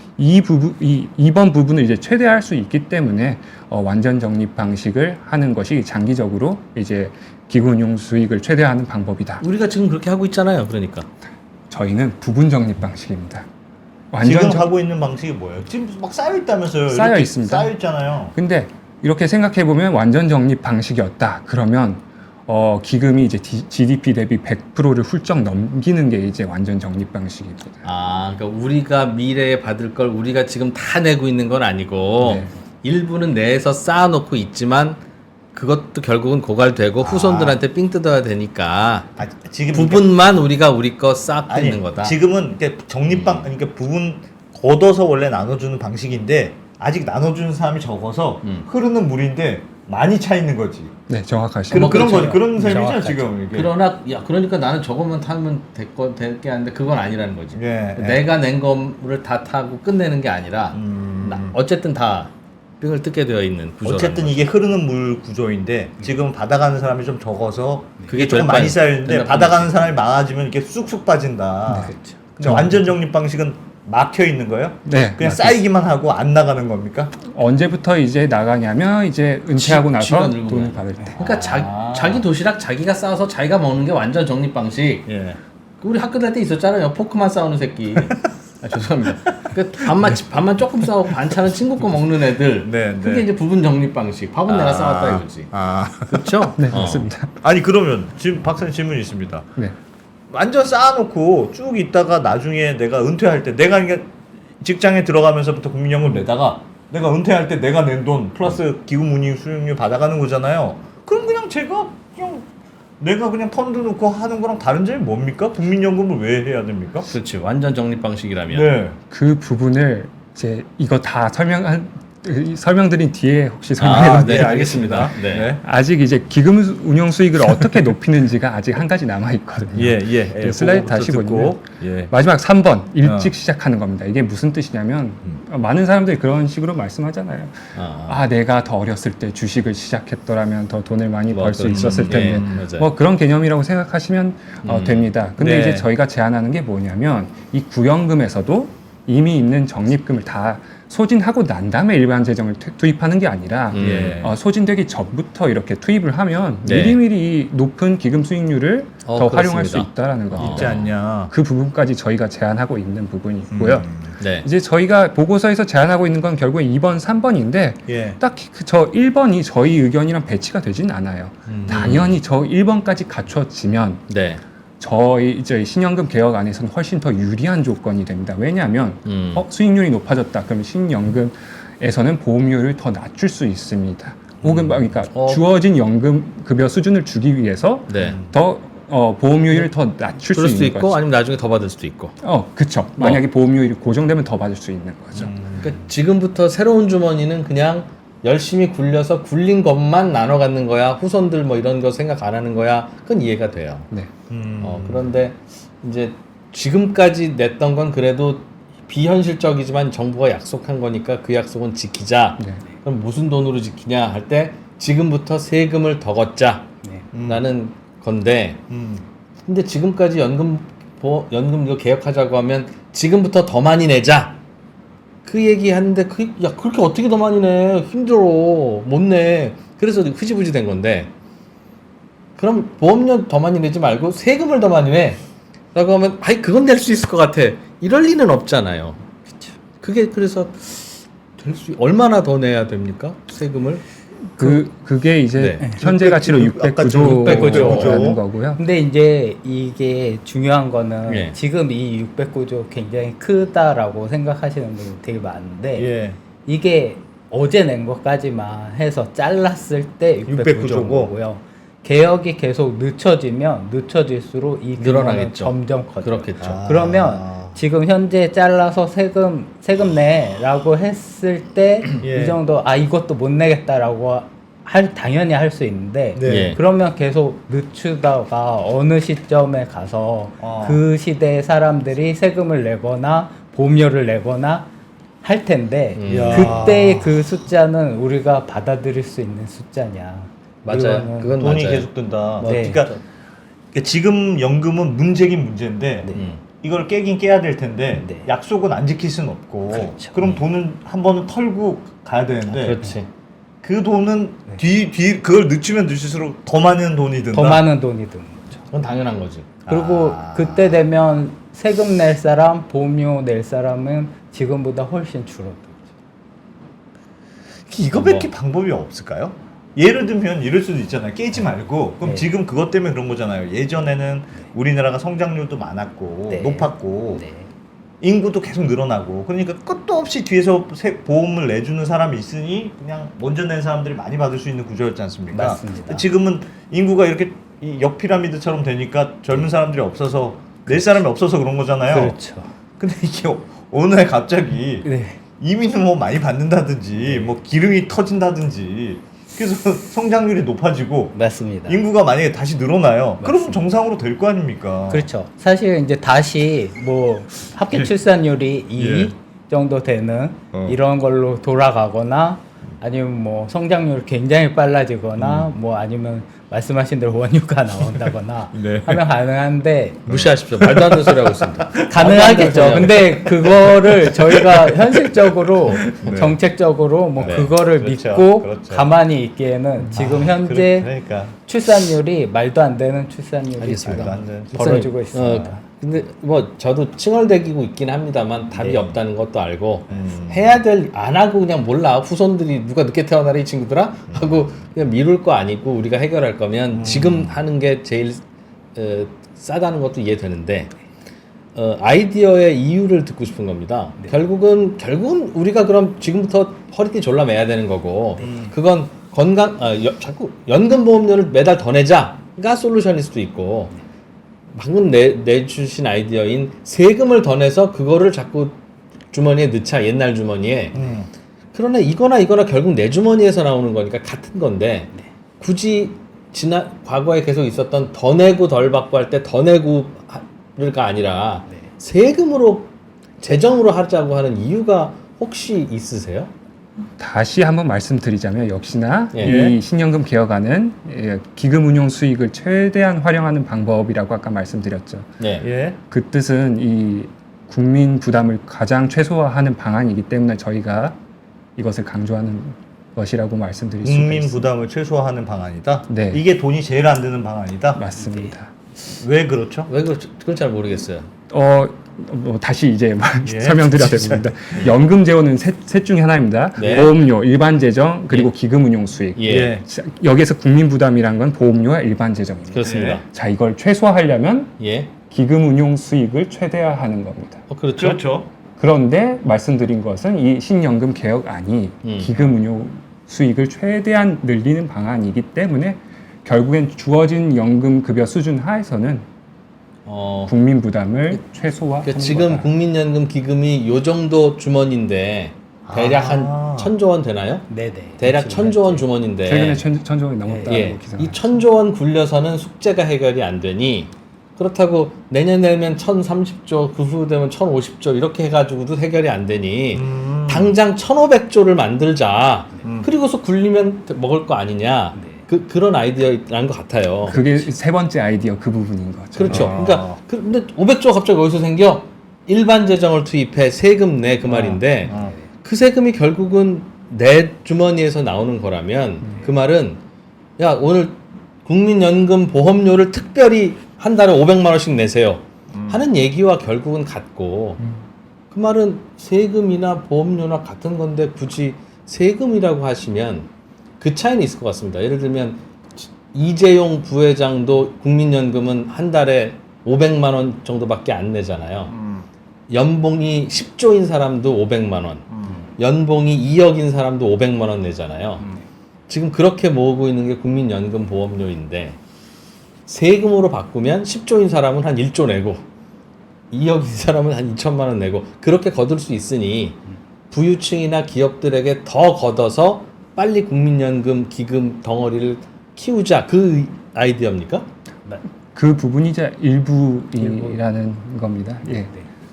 이번 부분을 이제 최대화할 수 있기 때문에 완전 적립 방식을 하는 것이 장기적으로 이제 기금 운용 수익을 최대화하는 방법이다. 우리가 지금 그렇게 하고 있잖아요. 그러니까. 저희는 부분 적립 방식입니다. 지금 적- 하고 있는 방식이 뭐예요? 지금 막 쌓여 있다면서요? 쌓여 이렇게 있습니다. 쌓여 있잖아요. 근데 이렇게 생각해 보면 완전 적립 방식이었다. 그러면 기금이 이제 GDP 대비 100%를 훌쩍 넘기는 게 이제 완전 적립 방식입니다. 아, 그러니까 우리가 미래에 받을 걸 우리가 지금 다 내고 있는 건 아니고 네. 일부는 내에서 쌓아놓고 있지만 그것도 결국은 고갈되고 후손들한테 삥 뜯어야 되니까 아, 지금 부분만 우리가 우리 거 쌓고 아니, 있는 거다. 지금은 이렇게 적립방 그러니까 부분 걷어서 원래 나눠주는 방식인데 아직 나눠주는 사람이 적어서 흐르는 물인데 많이 차 있는 거지. 네, 정확하십니다. 그런 그렇죠. 거지. 그런 셈이죠 정확하죠. 지금 이게. 그러나 야 그러니까 나는 저것만 타면 될게 하는데 그건 아니라는 거지. 예, 예. 내가 낸 거를 다 타고 끝내는 게 아니라 어쨌든 다 삥을 뜯게 되어 있는 구조라는 어쨌든 거죠. 이게 흐르는 물 구조인데 지금 받아가는 사람이 좀 적어서 그게 조금 될 많이 바엔 쌓여있는데 된다고 받아가는 보지. 사람이 많아지면 이렇게 쑥쑥 빠진다. 그렇죠. 근데 완전 적립 방식은 막혀 있는 거예요? 네, 그냥 맞습니다. 쌓이기만 하고 안 나가는 겁니까? 언제부터 이제 나가냐면 이제 은퇴하고 쥐가 나서 늙으면. 돈을 받을 때. 그러니까 자기 도시락 자기가 싸서 자기가 먹는 게 완전 적립 방식. 예. 우리 학교 다닐 때 있었잖아요. 포크만 싸우는 새끼. 아, 죄송합니다. 그 밥만 조금 싸우고 반찬은 친구 거 먹는 애들. 네, 그게 네. 이제 부분 적립 방식. 밥은 내가 싸왔다 이거지. 그렇죠? 네, 맞습니다. 아니 그러면 지금 박사님 질문이 있습니다. 네. 완전 쌓아놓고 쭉 있다가 나중에 내가 은퇴할 때 내가 이게 직장에 들어가면서부터 국민연금 내다가 내가 은퇴할 때 내가 낸 돈 플러스 기금 운용 수익률 받아가는 거잖아요. 그럼 그냥 제가 그냥 내가 그냥 펀드 넣고 하는 거랑 다른 점이 뭡니까? 국민연금을 왜 해야 됩니까? 그렇지. 완전 적립 방식이라면. 네. 그 부분을 이제 이거 다 설명드린 뒤에 혹시 설명해 아, 도 네, 네, 알겠습니다. 네. 아직 이제 기금 운용 수익을 어떻게 높이는지가 아직 한 가지 남아 있거든요. 예. 슬라이드 다시 보면 예. 마지막 3번 일찍 시작하는 겁니다. 이게 무슨 뜻이냐면 많은 사람들이 그런 식으로 말씀하잖아요. 아 내가 더 어렸을 때 주식을 시작했더라면 더 돈을 많이 뭐 벌 수 그런, 있었을 텐데 맞아요. 뭐 그런 개념이라고 생각하시면 됩니다. 근데 네. 이제 저희가 제안하는 게 뭐냐면 이 구연금에서도 이미 있는 적립금을 다 소진하고 난 다음에 일반 재정을 투입하는 게 아니라 예. 소진되기 전부터 이렇게 투입을 하면 네. 미리미리 높은 기금 수익률을 더 활용할 수 그렇습니다. 있다라는 겁니다. 있지 않냐? 그 부분까지 저희가 제안하고 있는 부분이 있고요. 네. 이제 저희가 보고서에서 제안하고 있는 건 결국에 2번, 3번인데 예. 딱히 저 1번이 저희 의견이랑 배치가 되진 않아요. 당연히 저 1번까지 갖춰지면 네. 저희 이제 신연금 개혁 안에서는 훨씬 더 유리한 조건이 됩니다. 왜냐하면 수익률이 높아졌다. 그러면 신연금에서는 보험료를 더 낮출 수 있습니다. 혹은 그러니까 주어진 연금 급여 수준을 주기 위해서 네. 더 보험료율을 더 낮출 그럴 수 수도 있는 있고 거죠. 아니면 나중에 더 받을 수도 있고. 그쵸. 만약에 보험료율이 고정되면 더 받을 수 있는 거죠. 그러니까 지금부터 새로운 주머니는 그냥 열심히 굴려서 굴린 것만 나눠 갖는 거야. 후손들 뭐 이런 거 생각 안 하는 거야. 그건 이해가 돼요. 네. 그런데 이제 지금까지 냈던 건 그래도 비현실적이지만 정부가 약속한 거니까 그 약속은 지키자. 네. 그럼 무슨 돈으로 지키냐 할 때 지금부터 세금을 더 걷자. 라는 건데 근데 지금까지 연금 이거 개혁하자고 하면 지금부터 더 많이 내자. 그 얘기 하는데 야 그렇게 어떻게 더 많이 내? 힘들어. 못 내. 그래서 흐지부지 된 건데 그럼 보험료 더 많이 내지 말고 세금을 더 많이 내. 라고 하면 아이 그건 낼 수 있을 것 같아. 이럴 리는 없잖아요. 그게 그래서 얼마나 더 내야 됩니까? 세금을? 그게 이제 네. 현재 가치로 609조라는 609조. 거고요. 근데 이제 이게 중요한 거는 예. 지금 이 609조 굉장히 크다라고 생각하시는 분이 되게 많은데 예. 이게 어제 낸 것까지만 해서 잘랐을 때 609조인 거고요. 개혁이 계속 늦춰지면 늦춰질수록 이 규모는 늘어나겠죠. 점점 커져요. 그렇겠죠. 아. 그러면 지금 현재 잘라서 세금 내라고 했을 때 이 예. 정도 이것도 못 내겠다라고 당연히 할 수 있는데 네. 예. 그러면 계속 늦추다가 어느 시점에 가서 그 시대의 사람들이 세금을 내거나 보험료를 내거나 할 텐데 이야. 그때의 그 숫자는 우리가 받아들일 수 있는 숫자냐. 맞아요. 이거는 그건 돈이 맞아요. 계속 든다. 네. 그러니까 지금 연금은 문제긴 문제인데 이걸 깨긴 깨야 될 텐데 네. 약속은 안 지킬 수는 없고 그렇죠. 그럼 돈은 한 번은 털고 가야 되는데 그렇지. 그 돈은 뒤 그걸 늦추면 늦출수록 더 많은 돈이 든다. 더 많은 돈이 드는 거죠. 그건 당연한 거지. 그리고 그때 되면 세금 낼 사람, 보험료 낼 사람은 지금보다 훨씬 줄어들죠. 이거밖에 방법이 없을까요? 예를 들면 이럴 수도 있잖아요. 깨지 말고 그럼 네. 지금 그것 때문에 그런 거잖아요. 예전에는 우리나라가 성장률도 많았고 네. 높았고 네. 인구도 계속 늘어나고 그러니까 끝도 없이 뒤에서 보험을 내주는 사람이 있으니 그냥 먼저 낸 사람들이 많이 받을 수 있는 구조였지 않습니까? 맞습니다. 근데 지금은 인구가 이렇게 이 역피라미드처럼 되니까 젊은 사람들이 없어서 낼 사람이 없어서 그런 거잖아요. 그렇죠. 근데 이게 어느 날 갑자기 네. 이민은 뭐 많이 받는다든지 뭐 기름이 터진다든지 그래서 성장률이 높아지고 맞습니다. 인구가 만약에 다시 늘어나요. 그러면 맞습니다. 정상으로 될 거 아닙니까? 그렇죠. 사실 이제 다시 뭐 합계 출산율이 2 예. 정도 되는 어. 이런 걸로 돌아가거나 아니면 뭐 성장률이 굉장히 빨라지거나 뭐 아니면 말씀하신 대로 원유가 나온다거나 네. 하면 가능한데 무시하십시오. 말도 안 되는 소리 하고 있습니다. 가능하겠죠. 근데 그거를 저희가 현실적으로 네. 정책적으로 뭐 네. 그거를 그렇죠. 믿고 그렇죠. 가만히 있기에는 지금 현재 그러니까 출산율이 말도 안 되는 출산율이 알겠습니다. 말도 안 되는 벌어지고 있습니다. 근데 뭐 저도 칭얼대기고 있긴 합니다만 답이 네. 없다는 것도 알고 해야 될 안 하고 그냥 몰라 후손들이 누가 늦게 태어나라 이 친구들아 하고 그냥 미룰 거 아니고 우리가 해결할 거면 지금 하는 게 제일 싸다는 것도 이해되는데 아이디어의 이유를 듣고 싶은 겁니다. 결국은 우리가 그럼 지금부터 허리띠 졸라 매야 되는 거고 그건 자꾸 연금보험료를 매달 더 내자가 솔루션일 수도 있고 방금 내주신 아이디어인 세금을 더 내서 그거를 자꾸 주머니에 넣자 옛날 주머니에 그러나 이거나 결국 내 주머니에서 나오는 거니까 같은 건데 굳이 과거에 계속 있었던 더 내고 덜 받고 할 때 더 내고가 아니라 세금으로 재정으로 하자고 하는 이유가 혹시 있으세요? 다시 한번 말씀드리자면 역시나 예. 이 신연금 개혁안은 기금 운용 수익을 최대한 활용하는 방법이라고 아까 말씀드렸죠. 네. 예. 그 뜻은 이 국민 부담을 가장 최소화하는 방안이기 때문에 저희가 이것을 강조하는 것이라고 말씀드릴 수가 국민 있습니다. 부담을 최소화하는 방안이다. 네. 이게 돈이 제일 안 드는 방안이다. 맞습니다. 왜 그렇죠? 왜 그렇죠? 그건 잘 모르겠어요. 뭐 다시 이제 예. 설명드려야 됩니다. 연금 재원은 셋 중에 하나입니다. 네. 보험료, 일반 재정, 그리고 기금 운용 수익. 예. 자, 여기서 국민 부담이란 건 보험료와 일반 재정입니다. 그렇습니다. 자, 이걸 최소화하려면 예. 기금 운용 수익을 최대화하는 겁니다. 그렇죠. 그렇죠. 그런데 말씀드린 것은 이 신연금 개혁안이 기금 운용 수익을 최대한 늘리는 방안이기 때문에 결국엔 주어진 연금 급여 수준 하에서는 국민 부담을 최소화하는 그러니까 지금 거다. 국민연금 기금이 요 정도 주머니인데 대략 한 1,000조 원 되나요? 네네. 대략 1,000조 원 주머니인데 최근에 천조 원이 넘었다고 예, 기사가 이 1,000조 원 굴려서는 숙제가 해결이 안 되니 그렇다고 내년 되면 1,030조 그 후 되면 1,050조 이렇게 해가지고도 해결이 안 되니 당장 1,500조를 만들자 그리고서 굴리면 먹을 거 아니냐 그런 아이디어라는 것 같아요. 그게 세 번째 아이디어 그 부분인 거죠. 그렇죠. 아. 그러니까 근데 500조 갑자기 어디서 생겨? 일반 재정을 투입해 세금 내 그 말인데 그 세금이 결국은 내 주머니에서 나오는 거라면 그 말은 야 오늘 국민연금 보험료를 특별히 한 달에 500만 원씩 내세요 하는 얘기와 결국은 같고 그 말은 세금이나 보험료나 같은 건데 굳이 세금이라고 하시면 그 차이는 있을 것 같습니다. 예를 들면 이재용 부회장도 국민연금은 한 달에 500만 원 정도밖에 안 내잖아요. 연봉이 10조인 사람도 500만 원, 연봉이 2억인 사람도 500만 원 내잖아요. 지금 그렇게 모으고 있는 게 국민연금 보험료인데 세금으로 바꾸면 10조인 사람은 한 1조 내고 2억인 사람은 한 2천만 원 내고 그렇게 거둘 수 있으니 부유층이나 기업들에게 더 걷어서 빨리 국민연금 기금 덩어리를 키우자, 그 아이디어입니까? 그 부분이 이제 일부이라는 겁니다. 예.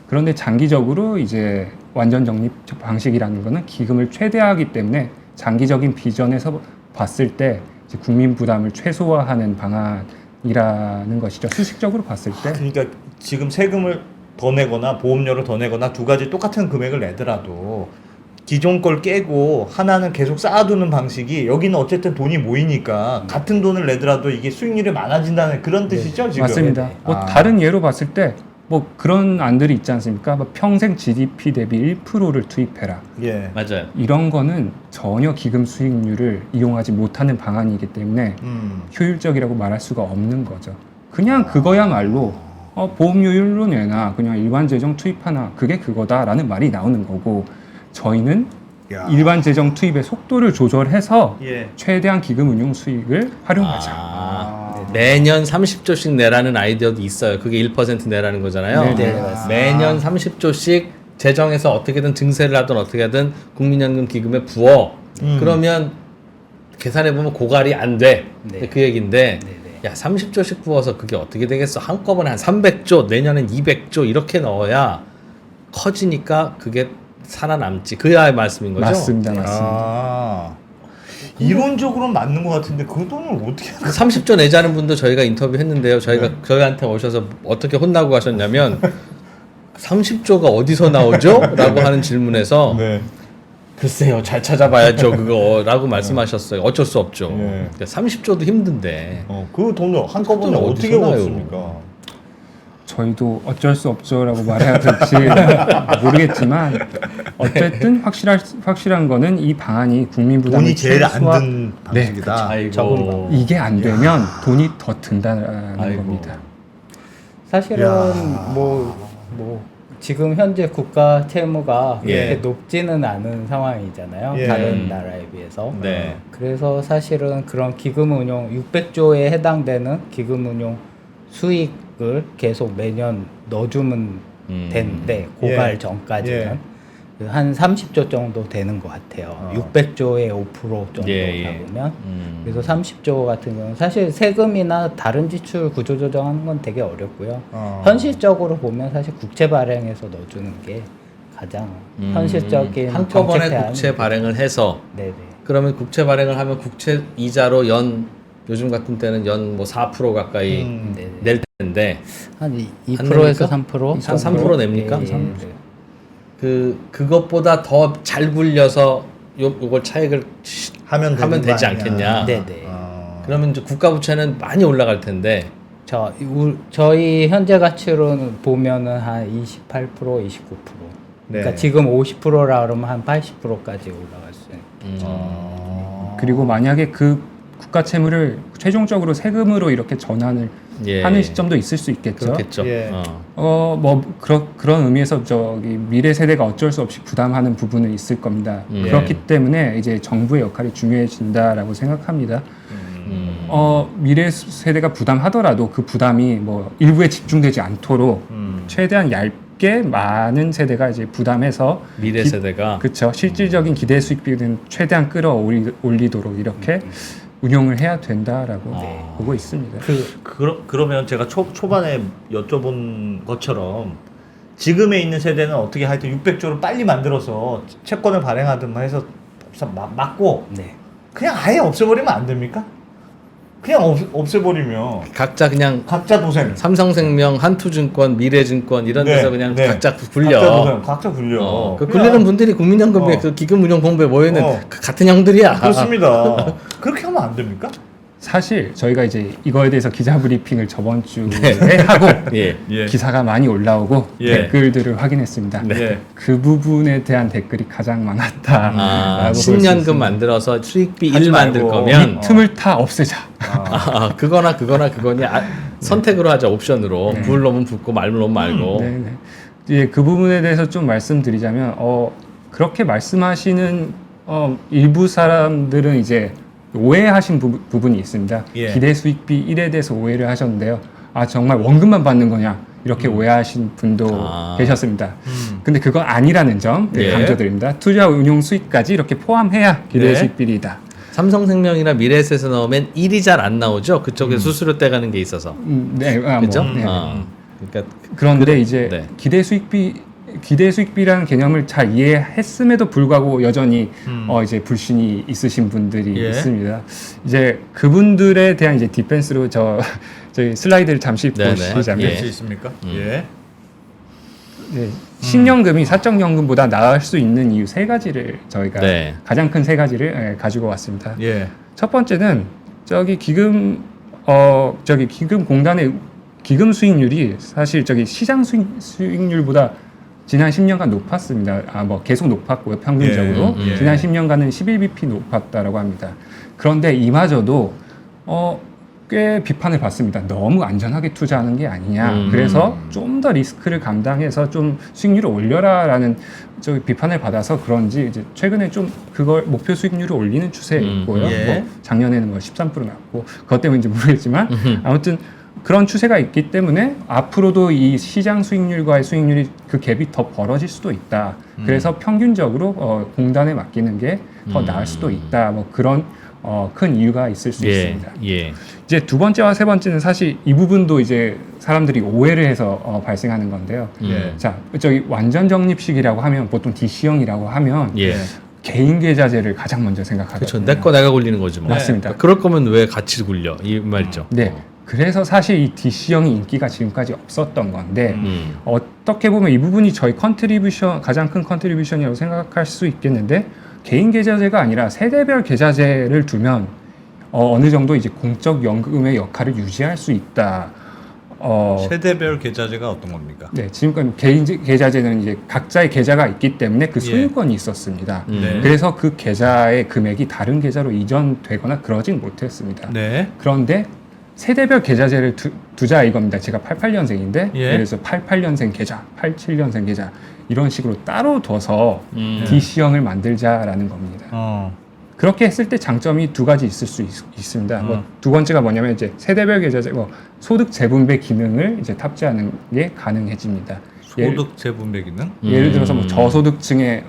그런데 장기적으로 이제 완전 적립 방식이라는 거는 기금을 최대화하기 때문에 장기적인 비전에서 봤을 때 이제 국민 부담을 최소화하는 방안이라는 것이죠. 수식적으로 봤을 때. 그러니까 지금 세금을 더 내거나 보험료를 더 내거나 두 가지 똑같은 금액을 내더라도 기존 걸 깨고 하나는 계속 쌓아두는 방식이 여기는 어쨌든 돈이 모이니까 같은 돈을 내더라도 이게 수익률이 많아진다는 그런 뜻이죠 지금. 맞습니다. 뭐 다른 예로 봤을 때 뭐 그런 안들이 있지 않습니까? 뭐 평생 GDP 대비 1%를 투입해라. 예. 맞아요. 이런 거는 전혀 기금 수익률을 이용하지 못하는 방안이기 때문에 효율적이라고 말할 수가 없는 거죠. 그냥 그거야말로 보험료율로 내나 그냥 일반 재정 투입하나 그게 그거다라는 말이 나오는 거고 저희는 야. 일반 재정 투입의 속도를 조절해서 예. 최대한 기금 운용 수익을 활용하자. 매년 30조씩 내라는 아이디어도 있어요. 그게 1% 내라는 거잖아요. 네, 맞습니다. 매년 30조씩 재정에서 어떻게든 증세를 하든 어떻게 하든 국민연금 기금에 부어. 그러면 계산해 보면 고갈이 안 돼. 네. 그 얘기인데 네네. 야 30조씩 부어서 그게 어떻게 되겠어? 한꺼번에 한 300조, 내년엔 200조 이렇게 넣어야 커지니까 그게 살아남지. 그야 말씀인 거죠? 맞습니다, 맞습니다. 아. 이론적으로는 맞는 것 같은데 그 돈을 어떻게 30조 내자는 분도 저희가 인터뷰했는데요. 저희한테 오셔서 어떻게 혼나고 가셨냐면 30조가 어디서 나오죠? 라고 하는 질문에서 네. 글쎄요, 잘 찾아봐야죠, 그거라고 말씀하셨어요. 어쩔 수 없죠. 네. 그러니까 30조도 힘든데. 그 돈을 한꺼번에 그 돈을 어떻게 어디서 나요? 얻습니까? 저희도 어쩔 수 없죠라고 말해야 될지 모르겠지만 어쨌든 확실한 거는 이 방안이 국민 부담을 돈이 제일 안 최소화- 든 네, 방식이다. 아이고. 이게 안 되면 돈이 더 든다는 아이고. 겁니다. 사실은 야. 뭐 지금 현재 국가 채무가 예. 그렇게 높지는 않은 상황이잖아요. 예. 다른 나라에 비해서. 네. 그래서 사실은 그런 기금 운용 600조에 해당되는 기금 운용 수익을 계속 매년 넣어주면 되는데 고갈 예. 전까지는 예. 한 30조 정도 되는 것 같아요. 600조에 5% 정도 예, 예. 잡으면. 그래서 30조 같은 경우는 사실 세금이나 다른 지출 구조 조정하는 건 되게 어렵고요. 현실적으로 보면 사실 국채 발행해서 넣어주는 게 가장 현실적인 한꺼번에 정책 대안이- 국채 발행을 해서 네네. 그러면 국채 발행을 하면 국채 이자로 요즘 같은 때는 연 뭐 4% 가까이 네네. 낼 텐데 한 안 2%에서 냅니까? 3%? 한 3% 냅니까? 예, 예. 그것보다 더 잘 굴려서 요걸 차익을 하면 되는 되지 거 아니야. 않겠냐. 네네. 그러면 이제 국가 부채는 많이 올라갈 텐데 저희 현재 가치로는 보면은 한 28%, 29%. 그러니까 네. 지금 50%라 그러면 한 80%까지 올라갈 수 있는. 그리고 만약에 그 국가 채무를 최종적으로 세금으로 이렇게 전환을 예. 하는 시점도 있을 수 있겠죠. 그렇겠죠. 예. 그런 의미에서 저기 미래 세대가 어쩔 수 없이 부담하는 부분은 있을 겁니다. 예. 그렇기 때문에 이제 정부의 역할이 중요해진다라고 생각합니다. 미래 세대가 부담하더라도 그 부담이 뭐 일부에 집중되지 않도록 최대한 얇게 많은 세대가 이제 부담해서 미래 세대가 그렇죠. 실질적인 기대 수익비는 최대한 끌어올리도록 이렇게 운용을 해야 된다라고 보고 있습니다. 그러면 제가 초반에 여쭤본 것처럼 지금에 있는 세대는 어떻게 하여튼 600조를 빨리 만들어서 채권을 발행하든 해서 막고 네. 그냥 아예 없애버리면 안 됩니까? 그냥 없애버리면 각자 그냥 각자 도생. 삼성생명, 한투증권, 미래증권 이런 네, 데서 그냥 네. 각자 굴려. 각자 도생, 각자 굴려. 그 그냥 굴리는 분들이 국민연금에 그 기금운용본부에 모여있는 그 같은 형들이야. 그렇습니다. 그렇게 하면 안 됩니까? 사실 저희가 이제 이거에 대해서 기자 브리핑을 저번 주에 네. 하고 예. 예. 기사가 많이 올라오고 예. 댓글들을 확인했습니다. 네. 그 부분에 대한 댓글이 가장 많았다라고 아, 볼수 신년금 있습니다. 만들어서 수익비 하지 1 만들 말고. 거면 이 틈을 다 없애자. 그거나 그거니 선택으로 하자 옵션으로 네. 부을 놈은 붓고 말을 놈은 말고 네네. 예, 그 부분에 대해서 좀 말씀드리자면 그렇게 말씀하시는 일부 사람들은 이제 오해하신 부분이 있습니다. 예. 기대 수익비 1에 대해서 오해를 하셨는데요. 아 정말 원금만 받는 거냐 이렇게 오해하신 분도 계셨습니다. 근데 그건 아니라는 점 예. 강조드립니다. 투자 운용 수익까지 이렇게 포함해야 기대 네. 수익비이다. 삼성생명이나 미래에셋에서 넣으면 1이 잘 안 나오죠. 그쪽에 수수료 떼가는 게 있어서 네, 그렇죠? 네. 그러니까 그런데 이제 네. 기대 수익비라는 개념을 잘 이해했음에도 불구하고 여전히 이제 불신이 있으신 분들이 예. 있습니다. 이제 그분들에 대한 이제 디펜스로 저희 슬라이드를 잠시 네네. 보시자면 될 수 있습니까? 예. 네, 신연금이 사적연금보다 나을 수 있는 이유 세 가지를 저희가 네. 가장 큰 세 가지를 가지고 왔습니다. 예. 첫 번째는 기금 공단의 기금 수익률이 사실 시장 수익률보다 지난 10년간 높았습니다. 뭐 계속 높았고요. 평균적으로 예. 지난 10년간은 11bp 높았다라고 합니다. 그런데 이마저도 꽤 비판을 받습니다. 너무 안전하게 투자하는 게 아니냐. 그래서 좀 더 리스크를 감당해서 좀 수익률을 올려라라는 비판을 받아서 그런지 이제 최근에 좀 그걸 목표 수익률을 올리는 추세고요. 예. 뭐 작년에는 뭐 13% 났고 그것 때문인지 모르겠지만 아무튼 그런 추세가 있기 때문에 앞으로도 이 시장 수익률과의 수익률이 그 갭이 더 벌어질 수도 있다. 그래서 평균적으로 공단에 맡기는 게 더 나을 수도 있다. 뭐 그런 큰 이유가 있을 수 있습니다. 예. 이제 두 번째와 세 번째는 사실 이 부분도 이제 사람들이 오해를 해서 발생하는 건데요. 예. 자, 완전 적립식이라고 하면 보통 DC형이라고 하면 예. 개인 계좌제를 가장 먼저 생각하거든요. 그렇죠. 내 거 내가 굴리는 거지 뭐. 맞습니다. 그럴 거면 왜 같이 굴려? 이 말이죠. 네. 그래서 사실 이 DC형이 인기가 지금까지 없었던 건데 어떻게 보면 이 부분이 저희 가장 큰 컨트리뷰션이라고 생각할 수 있겠는데 개인 계좌제가 아니라 세대별 계좌제를 두면 어느 정도 이제 공적 연금의 역할을 유지할 수 있다. 세대별 계좌제가 어떤 겁니까? 네, 지금까지 개인 계좌제는 이제 각자의 계좌가 있기 때문에 그 예. 소유권이 있었습니다. 네. 그래서 그 계좌의 금액이 다른 계좌로 이전되거나 그러진 못했습니다. 네. 그런데 세대별 계좌제를 두자 이겁니다. 제가 88년생인데 예. 예를 들어서 88년생 계좌, 87년생 계좌 이런 식으로 따로 둬서 DC형을 만들자라는 겁니다. 그렇게 했을 때 장점이 두 가지 있을 수 있습니다. 뭐 두 번째가 뭐냐면 이제 세대별 계좌제 소득 재분배 기능을 이제 탑재하는 게 가능해집니다. 소득 재분배 기능? 예를 들어서 뭐 저소득층의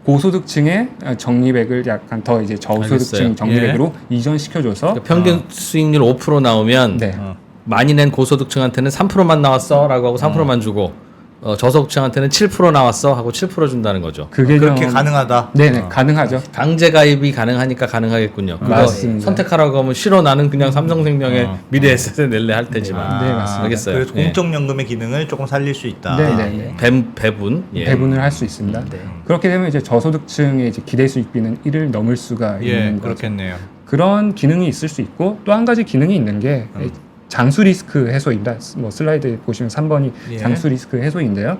고소득층의 적립액을 약간 더 이제 저소득층 알겠어요. 적립액으로 이전시켜줘서 그러니까 평균 수익률 5% 나오면 네. 많이 낸 고소득층한테는 3%만 나왔어라고 하고 3%만 주고 저소득층한테는 7% 나왔어 하고 7% 준다는 거죠. 그게 그렇게 가능하다. 네네 가능하죠. 강제 가입이 가능하니까 가능하겠군요. 그거 맞습니다. 선택하라고 하면 싫어 나는 그냥 삼성생명에 미래에셋에 낼래 할 테지만. 네, 맞습니다. 알겠어요. 그래서 예. 공적연금의 기능을 조금 살릴 수 있다. 네네. 배분. 예. 배분을 할 수 있습니다. 그렇게 되면 이제 저소득층의 이제 기대 수익비는 1을 넘을 수가 예, 있는 거죠. 그렇겠네요. 그런 기능이 있을 수 있고 또 한 가지 기능이 있는 게 장수 리스크 해소입니다. 뭐 슬라이드 보시면 3번이 예. 장수 리스크 해소인데요.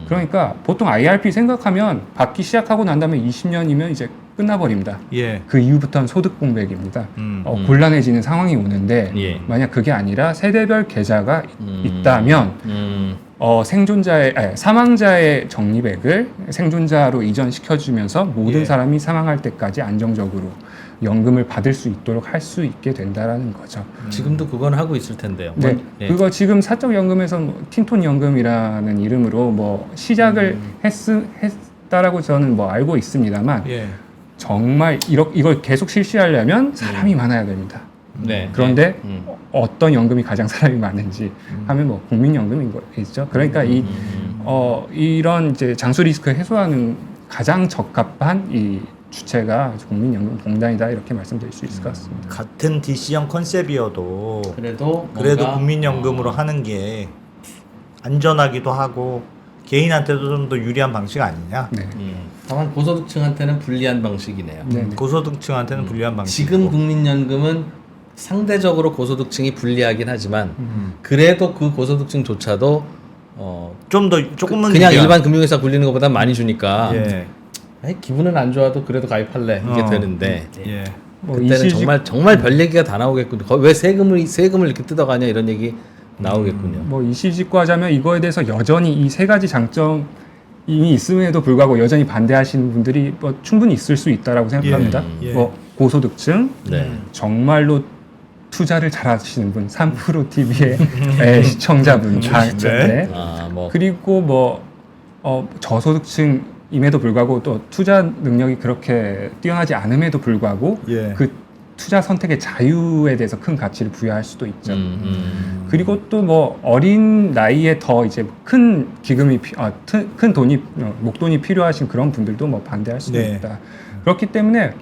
그러니까 보통 IRP 생각하면 받기 시작하고 난 다음에 20년이면 이제 끝나버립니다. 예. 그 이후부터는 소득 공백입니다. 음. 곤란해지는 상황이 오는데 예. 만약 그게 아니라 세대별 계좌가 있다면 사망자의 적립액을 생존자로 이전시켜주면서 모든 예. 사람이 사망할 때까지 안정적으로 연금을 받을 수 있도록 할 수 있게 된다라는 거죠. 지금도 그건 하고 있을 텐데요. 네, 예. 그거 지금 사적연금에서 틴톤 연금이라는 이름으로 뭐 시작을 했다라고 저는 뭐 알고 있습니다만 예. 정말 이걸 계속 실시하려면 사람이 많아야 됩니다. 네. 그런데 어떤 연금이 가장 사람이 많은지 하면 뭐 국민연금인 거겠죠. 그러니까 이런 이제 장수 리스크 해소하는 가장 적합한 이 주체가 국민연금 공단이다 이렇게 말씀드릴 수 있을 것 같습니다. 같은 DC형 컨셉이어도 그래도 그래도 국민연금으로 하는 게 안전하기도 하고 개인한테도 좀 더 유리한 방식 아니냐? 네. 다만 고소득층한테는 불리한 방식이네요. 네. 고소득층한테는 불리한 방식. 지금 국민연금은 상대적으로 고소득층이 불리하긴 하지만 그래도 그 고소득층조차도 좀 더 조금은 그냥 유리한. 일반 금융회사 굴리는 것보다 많이 주니까 예. 에이, 기분은 안 좋아도 그래도 가입할래 이게 되는데 예. 뭐 그때는 이시직 정말 별 얘기가 다 나오겠군요. 왜 세금을 이렇게 뜯어가냐 이런 얘기 나오겠군요. 뭐 이시직구하자면 이거에 대해서 여전히 이 세 가지 장점이 있음에도 불구하고 여전히 반대하시는 분들이 뭐 충분히 있을 수 있다라고 생각합니다. 예. 뭐 고소득층, 네. 정말로 투자를 잘하시는 분, 3프로 TV의 시청자분, 네. 뭐 그리고 뭐 저소득층임에도 불구하고 또 투자 능력이 그렇게 뛰어나지 않음에도 불구하고 예. 그 투자 선택의 자유에 대해서 큰 가치를 부여할 수도 있죠. 그리고 또 뭐 어린 나이에 더 이제 큰 기금이 큰 돈이 목돈이 필요하신 그런 분들도 뭐 반대할 수도 네. 있다. 그렇기 때문에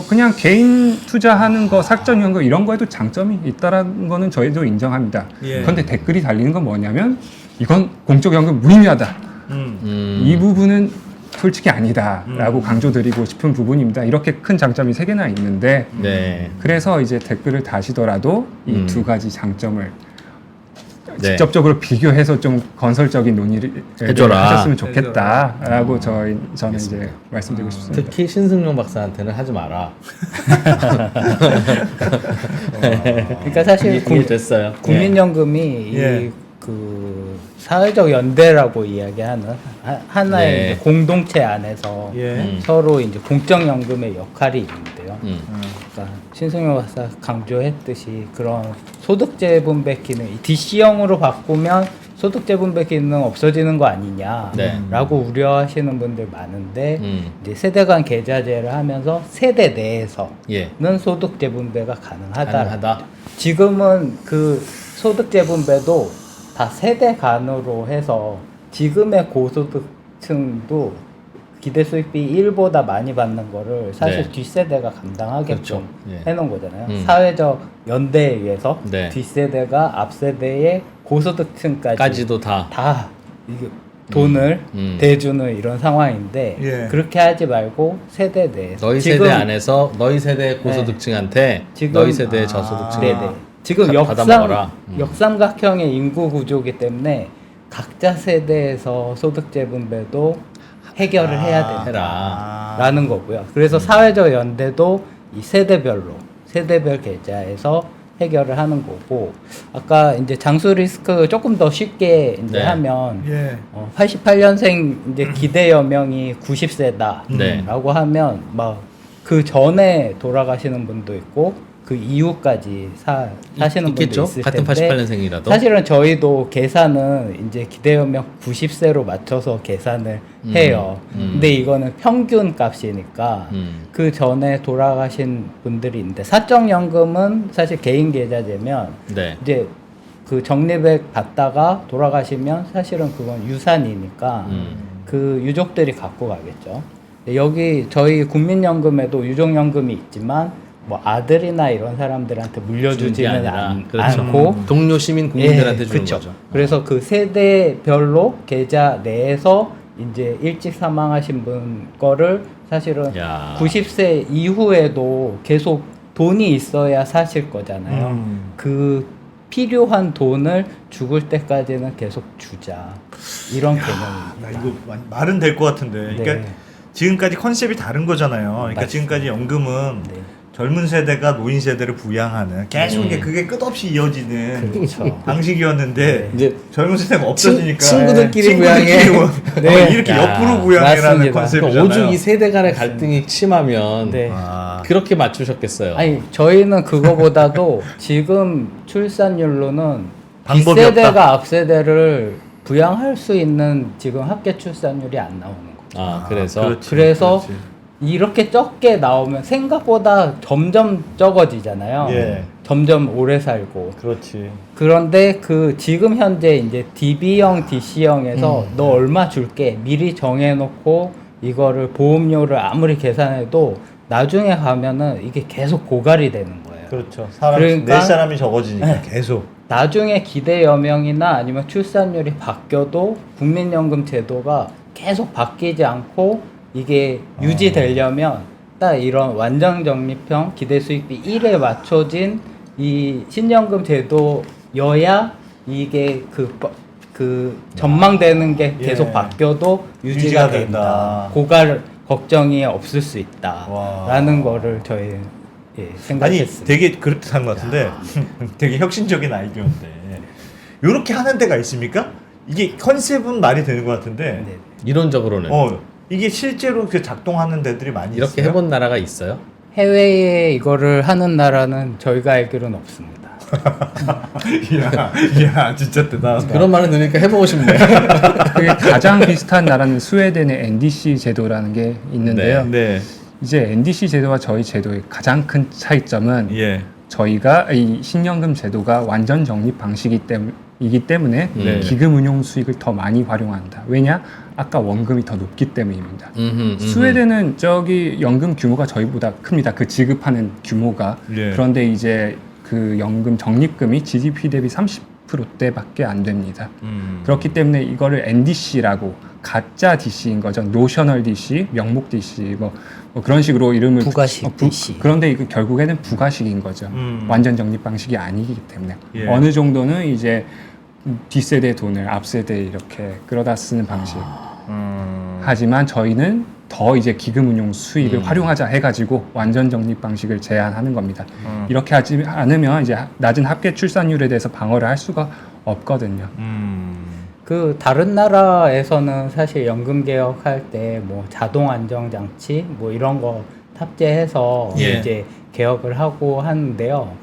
그냥 개인 투자하는 거 사적연금 이런 거에도 장점이 있다라는 거는 저희도 인정합니다. 예. 그런데 댓글이 달리는 건 뭐냐면 이건 공적연금 무의미하다. 이 부분은 솔직히 아니다라고 강조드리고 싶은 부분입니다. 이렇게 큰 장점이 3개나 있는데 네. 그래서 이제 댓글을 다시더라도 이 두 가지 장점을 네. 직접적으로 비교해서 좀 건설적인 논의를 해줘라. 하셨으면 좋겠다라고 저는 이제 말씀드리고 싶습니다. 특히 신승용 박사한테는 하지 마라. 그러니까 사실 이게 됐어요. 국민연금이 예. 이 그 사회적 연대라고 이야기하는 하나의 네. 이제 공동체 안에서 예. 서로 이제 공적연금의 역할이 있는데요. 그러니까 신승용 박사 강조했듯이 그런 소득재분배 기능, DC형으로 바꾸면 소득재분배 기능 없어지는 거 아니냐라고 네. 우려하시는 분들 많은데 이제 세대 간 계좌제를 하면서 세대 내에서는 예. 소득재분배가 가능하다. 가능하다. 지금은 그 소득재분배도 다 세대 간으로 해서 지금의 고소득층도 기대수익비 1보다 많이 받는 거를 사실 네. 뒷세대가 감당하게끔 그렇죠. 예. 해놓은 거잖아요. 사회적 연대에 의해서 네. 뒷세대가 앞세대의 고소득층까지 까지도 다. 이게 돈을 대주는 이런 상황인데 예. 그렇게 하지 말고 세대 내에서 너희 지금- 세대 안에서 너희 세대 고소득층한테 지금- 너희 세대의 저소득층 네네. 지금 받아먹어라. 역삼각형의 인구 구조이기 때문에 각자 세대에서 소득재분배도 해결을 해야 된다라는 해라. 거고요. 그래서 사회적 연대도 이 세대별 계좌에서 해결을 하는 거고 아까 이제 장수 리스크 조금 더 쉽게 이제 네. 하면 예. 88년생 이제 기대 여명이 90세다라고 네. 하면 막 그 전에 돌아가시는 분도 있고 그 이후까지 사시는 분도 있겠죠? 있을 같은 텐데 88년생이라도. 사실은 저희도 계산은 이제 기대 여명 90세로 맞춰서 계산을 해요. 근데 이거는 평균 값이니까 그 전에 돌아가신 분들이 있는데 사적연금은 사실 개인 계좌제면 네. 이제 그 적립액 받다가 돌아가시면 사실은 그건 유산이니까 그 유족들이 갖고 가겠죠. 여기 저희 국민연금에도 유족연금이 있지만 뭐 아들이나 이런 사람들한테 주는 게 물려주지는 아니라, 그렇죠. 않고 동료 시민 국민들한테 예, 주는 그쵸. 거죠. 그래서 그 세대별로 계좌 내에서 이제 일찍 사망하신 분 거를 사실은 야. 90세 이후에도 계속 돈이 있어야 사실 거잖아요. 그 필요한 돈을 죽을 때까지는 계속 주자. 이런 개념입니다. 야, 이거 말은 될 것 같은데. 그러니까 네. 지금까지 컨셉이 다른 거잖아요. 그러니까 맞습니다. 지금까지 연금은 네. 젊은 세대가 노인 세대를 부양하는 계속 이게 그게 끝없이 이어지는 그렇죠. 방식이었는데 이제 젊은 세대가 없어지니까 친구들끼리 친구들끼리 부양해. 네. 이렇게 야, 옆으로 부양해라는 맞습니다. 컨셉이잖아요. 오죽 이 세대 간의 갈등이 심하면 네. 아, 그렇게 맞추셨겠어요. 아니 저희는 그거보다도 지금 출산율로는 방법이 뒷세대가 없다. 앞세대를 부양할 수 있는 지금 합계 출산율이 안 나오는 거죠. 그래서 그렇지, 그래서 그렇지. 이렇게 적게 나오면 생각보다 점점 적어지잖아요. 예. 점점 오래 살고. 그렇지. 그런데 그 지금 현재 이제 DB형, DC형에서 너 얼마 줄게 미리 정해놓고 이거를 보험료를 아무리 계산해도 나중에 가면은 이게 계속 고갈이 되는 거예요. 그렇죠. 사람 그러니까- 내 사람이 적어지니까 네. 계속. 나중에 기대 여명이나 아니면 출산율이 바뀌어도 국민연금 제도가 계속 바뀌지 않고 이게 유지되려면 딱 이런 완전 적립형 기대 수익비 1에 맞춰진 이 신연금 제도여야 이게 그 전망되는 게 계속 예. 바뀌어도 유지가 유지가 된다. 된다. 고갈 걱정이 없을 수 와. 있다라는 거를 저희 아니 생각했습니다. 되게 그렇듯한 것 같은데 되게 혁신적인 아이디어인데 이렇게 하는 데가 있습니까? 이게 컨셉은 말이 되는 것 같은데 네. 이론적으로는 이게 실제로 그 작동하는 데들이 많이 이렇게 있어요? 해본 나라가 있어요? 해외에 이거를 하는 나라는 저희가 알기로는 없습니다. 야 진짜 대단하다. 그런 말을 들으니까 해보고 싶네. 그게 가장 비슷한 나라는 스웨덴의 NDC 제도라는 게 있는데요. 네. 이제 NDC 제도와 저희 제도의 가장 큰 차이점은 예. 저희가 이 신연금 제도가 완전 적립 방식이기 때문에 네. 기금 운용 수익을 더 많이 활용한다. 왜냐? 아까 원금이 더 높기 때문입니다. 스웨덴은 저기 연금 규모가 저희보다 큽니다. 그 지급하는 규모가. 예. 그런데 이제 그 연금 적립금이 GDP 대비 30%대밖에 안 됩니다. 그렇기 때문에 이거를 NDC라고 가짜 DC인 거죠. 노셔널 DC, 명목 DC 뭐 그런 식으로 이름을 부가식 DC. 그런데 이거 결국에는 부가식인 거죠. 완전 적립 방식이 아니기 때문에 예. 어느 정도는 이제 뒷세대 돈을 앞세대에 이렇게 끌어다 쓰는 방식. 하지만 저희는 더 이제 기금 운용 수익을 활용하자 해가지고 완전 적립 방식을 제안하는 겁니다. 이렇게 하지 않으면 이제 낮은 합계 출산율에 대해서 방어를 할 수가 없거든요. 그 다른 나라에서는 사실 연금 개혁할 때 뭐 자동 안정 장치 뭐 이런 거 탑재해서 예. 이제 개혁을 하고 하는데요.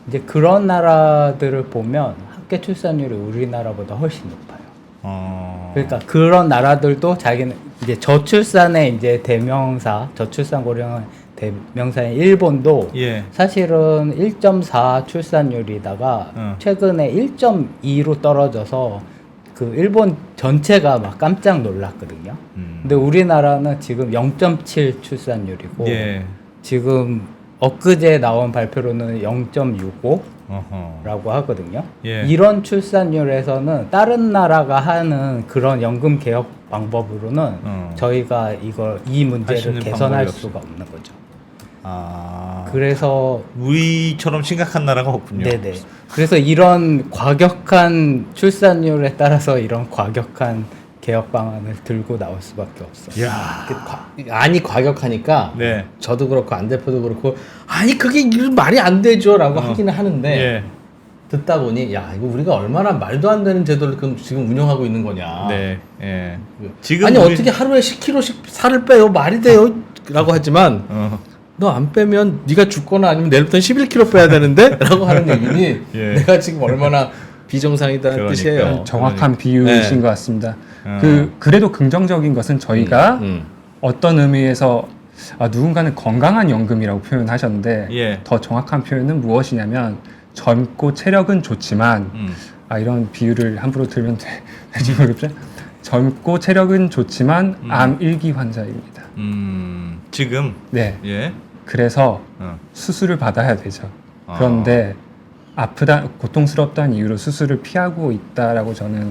이제 그런 나라들을 보면 합계 출산율이 우리나라보다 훨씬 높아요. 그러니까 그런 나라들도 자기는 이제 저출산의 이제 대명사, 저출산 고령의 대명사인 일본도 예. 사실은 1.4 출산율이다가 최근에 1.2로 떨어져서 그 일본 전체가 막 깜짝 놀랐거든요. 근데 우리나라는 지금 0.7 출산율이고 예. 지금 엊그제 나온 발표로는 0.65 어허. 라고 하거든요. 예. 이런 출산율에서는 다른 나라가 하는 그런 연금 개혁 방법으로는 저희가 이 할 문제를 수 있는 개선할 방법이 수가 없는 거죠. 그래서 우리처럼 심각한 나라가 없군요. 네네. 그래서 이런 과격한 출산율에 따라서 이런 과격한 개혁 방안을 들고 나올 수밖에 없어요. 야. 아니 과격하니까 네. 저도 그렇고 안 대표도 그렇고 아니 그게 말이 안 되죠라고 하기는 하는데 예. 듣다 보니 야 이거 우리가 얼마나 말도 안 되는 제도를 그럼 지금 운영하고 있는 거냐. 네. 예. 지금 아니 우리- 어떻게 하루에 10kg씩 살을 빼요 말이 돼요? 라고 하지만 너 안 빼면 네가 죽거나 아니면 내일부터 11kg 빼야 되는데? 라고 하는 얘기니 예. 내가 지금 얼마나 비정상이다는 그러니까요. 뜻이에요. 정확한 비유이신 네. 것 같습니다. 그래도 긍정적인 것은 저희가 어떤 의미에서 누군가는 건강한 연금이라고 표현하셨는데 예. 더 정확한 표현은 무엇이냐면 젊고 체력은 좋지만 이런 비유를 함부로 들면 될지 모르겠죠. 젊고 체력은 좋지만 암 1기 환자입니다. 지금 네. 예. 그래서 수술을 받아야 되죠. 그런데 아프다, 고통스럽다는 이유로 수술을 피하고 있다라고 저는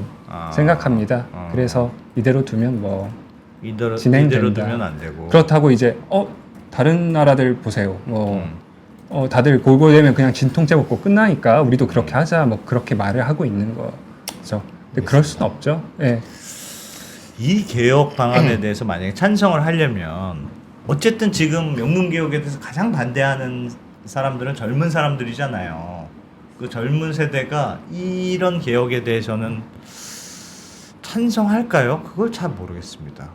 생각합니다. 그래서 이대로 두면 뭐 이대로 진행된다. 두면 안 되고. 그렇다고 이제 다른 나라들 보세요. 다들 골골되면 그냥 진통제 먹고 끝나니까 우리도 그렇게 하자 뭐 그렇게 말을 하고 있는 거죠. 근데 그럴 수는 없죠. 예. 이 개혁 방안에 대해서 만약에 찬성을 하려면 어쨌든 지금 연금 개혁에 대해서 가장 반대하는 사람들은 젊은 사람들이잖아요. 그 젊은 세대가 이런 개혁에 대해서는 찬성할까요? 그걸 잘 모르겠습니다.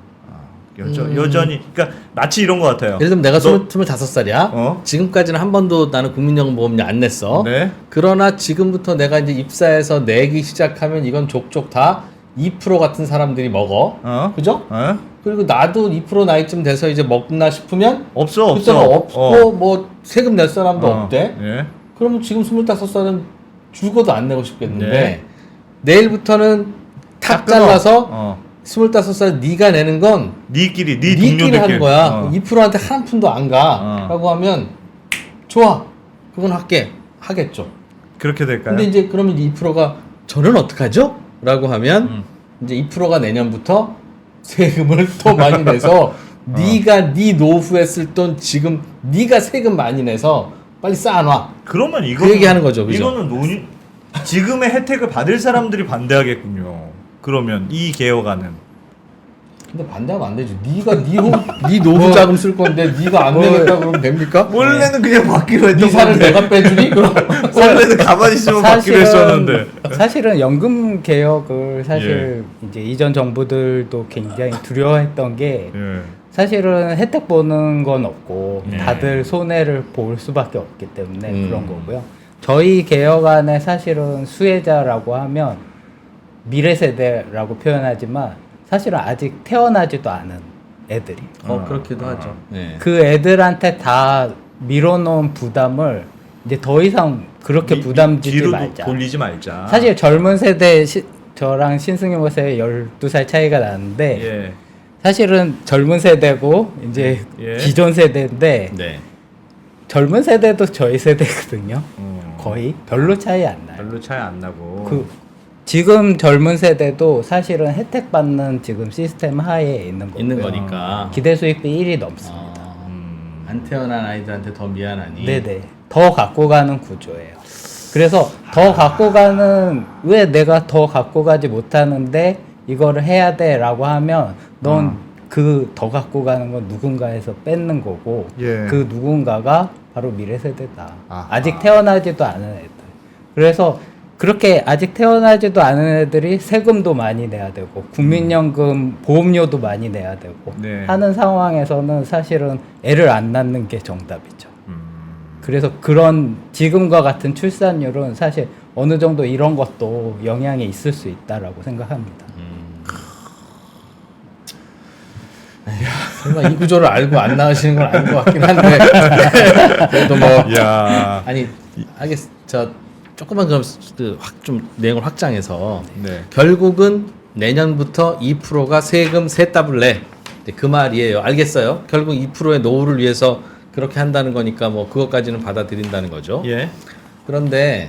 여전히 그러니까 마치 이런 것 같아요. 예를 들면 내가 너- 25살이야. 지금까지는 한 번도 나는 국민연금보험료 안 냈어. 네. 그러나 지금부터 내가 이제 입사해서 내기 시작하면 이건 족족 다 2% 같은 사람들이 먹어. 그죠? 그리고 나도 2% 나이쯤 돼서 이제 먹나 싶으면 없어. 그 사람 없고 뭐 세금 낼 사람도 없대. 예. 그러면 지금 25살은 죽어도 안 내고 싶겠는데 네. 내일부터는 탁 끊어. 잘라서 25살 네가 내는 건 니끼리 니끼리 동료들끼리 하는 거야. 2%한테 한 푼도 안 가. 라고 하면 좋아. 그건 할게. 하겠죠. 그렇게 될까요? 근데 이제 그러면 2%가 저는 어떡하죠? 라고 하면 이제 2%가 내년부터 세금을 더 많이 내서 네가 네 노후에 쓸 돈 지금 네가 세금 많이 내서 빨리 쌓아놔. 그러면 그 얘기하는 거죠, 그죠? 이거는 지금의 혜택을 받을 사람들이 반대하겠군요. 그러면 이 개혁안은. 근데 반대하면 안 되지. 네 노후 자금 쓸 건데 네가 안 내겠다 그러면 됩니까? 원래는 그냥 받기로 했던 네 살을 건데. 내가 빼주니? 그럼 원래는 가만히 있으면 받기로 했었는데. 사실은 연금 개혁을 사실 이제 이전 정부들도 굉장히 두려워했던 게 예. 사실은 혜택 보는 건 없고 네. 다들 손해를 볼 수밖에 없기 때문에 그런 거고요. 저희 개혁안에 사실은 수혜자라고 하면 미래 세대라고 표현하지만 사실은 아직 태어나지도 않은 애들이 그렇기도 하죠. 네. 그 애들한테 다 밀어놓은 부담을 이제 더 이상 그렇게 부담지지 뒤로 말자. 돌리지 말자. 사실 젊은 세대 저랑 신승용 보세 12살 차이가 나는데 예. 사실은 젊은 세대고 이제 예. 기존 세대인데 네. 젊은 세대도 저희 세대거든요. 어. 거의 별로 차이 안 나요. 별로 차이 안 나고. 지금 젊은 세대도 사실은 혜택 받는 지금 시스템 하에 있는 거고요. 있는 거니까. 기대 수익비 1이 넘습니다. 안 태어난 아이들한테 더 미안하니. 네네. 더 갖고 가는 구조예요. 그래서 더 갖고 가는 왜 내가 더 갖고 가지 못하는데 이거를 해야 돼라고 하면 넌 그 더 갖고 가는 건 누군가에서 뺏는 거고 예. 그 누군가가 바로 미래 세대다. 아하. 아직 태어나지도 않은 애들. 그래서 그렇게 아직 태어나지도 않은 애들이 세금도 많이 내야 되고 국민연금 보험료도 많이 내야 되고 네. 하는 상황에서는 사실은 애를 안 낳는 게 정답이죠. 그래서 그런 지금과 같은 출산율은 사실 어느 정도 이런 것도 영향이 있을 수 있다라고 생각합니다. 설마 이 구조를 알고 안 나으시는 건 아닌 것 같긴 한데. 그래도 뭐. 야. 아니, 저 조금만 그럼 좀 내용을 확장해서 네. 결국은 내년부터 2%가 세금 세 답을 내. 그 말이에요. 알겠어요. 결국 2%의 노후를 위해서 그렇게 한다는 거니까 뭐 그것까지는 받아들인다는 거죠. 예. 그런데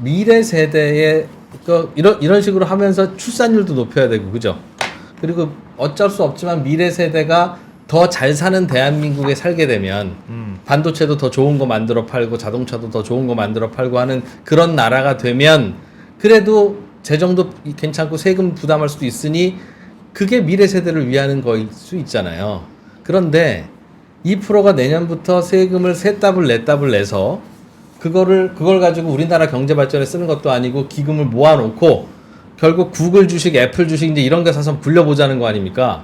미래 세대의 이런 식으로 하면서 출산율도 높여야 되고 그죠? 그리고 어쩔 수 없지만 미래 세대가 더 잘 사는 대한민국에 살게 되면 반도체도 더 좋은 거 만들어 팔고 자동차도 더 좋은 거 만들어 팔고 하는 그런 나라가 되면 그래도 재정도 괜찮고 세금 부담할 수도 있으니 그게 미래 세대를 위하는 거일 수 있잖아요. 그런데 2%가 내년부터 세금을 세 답을 네 답을 내서 그걸 가지고 우리나라 경제 발전에 쓰는 것도 아니고 기금을 모아놓고 결국 구글 주식, 애플 주식 이제 이런 거 사서 불려보자는 거 아닙니까?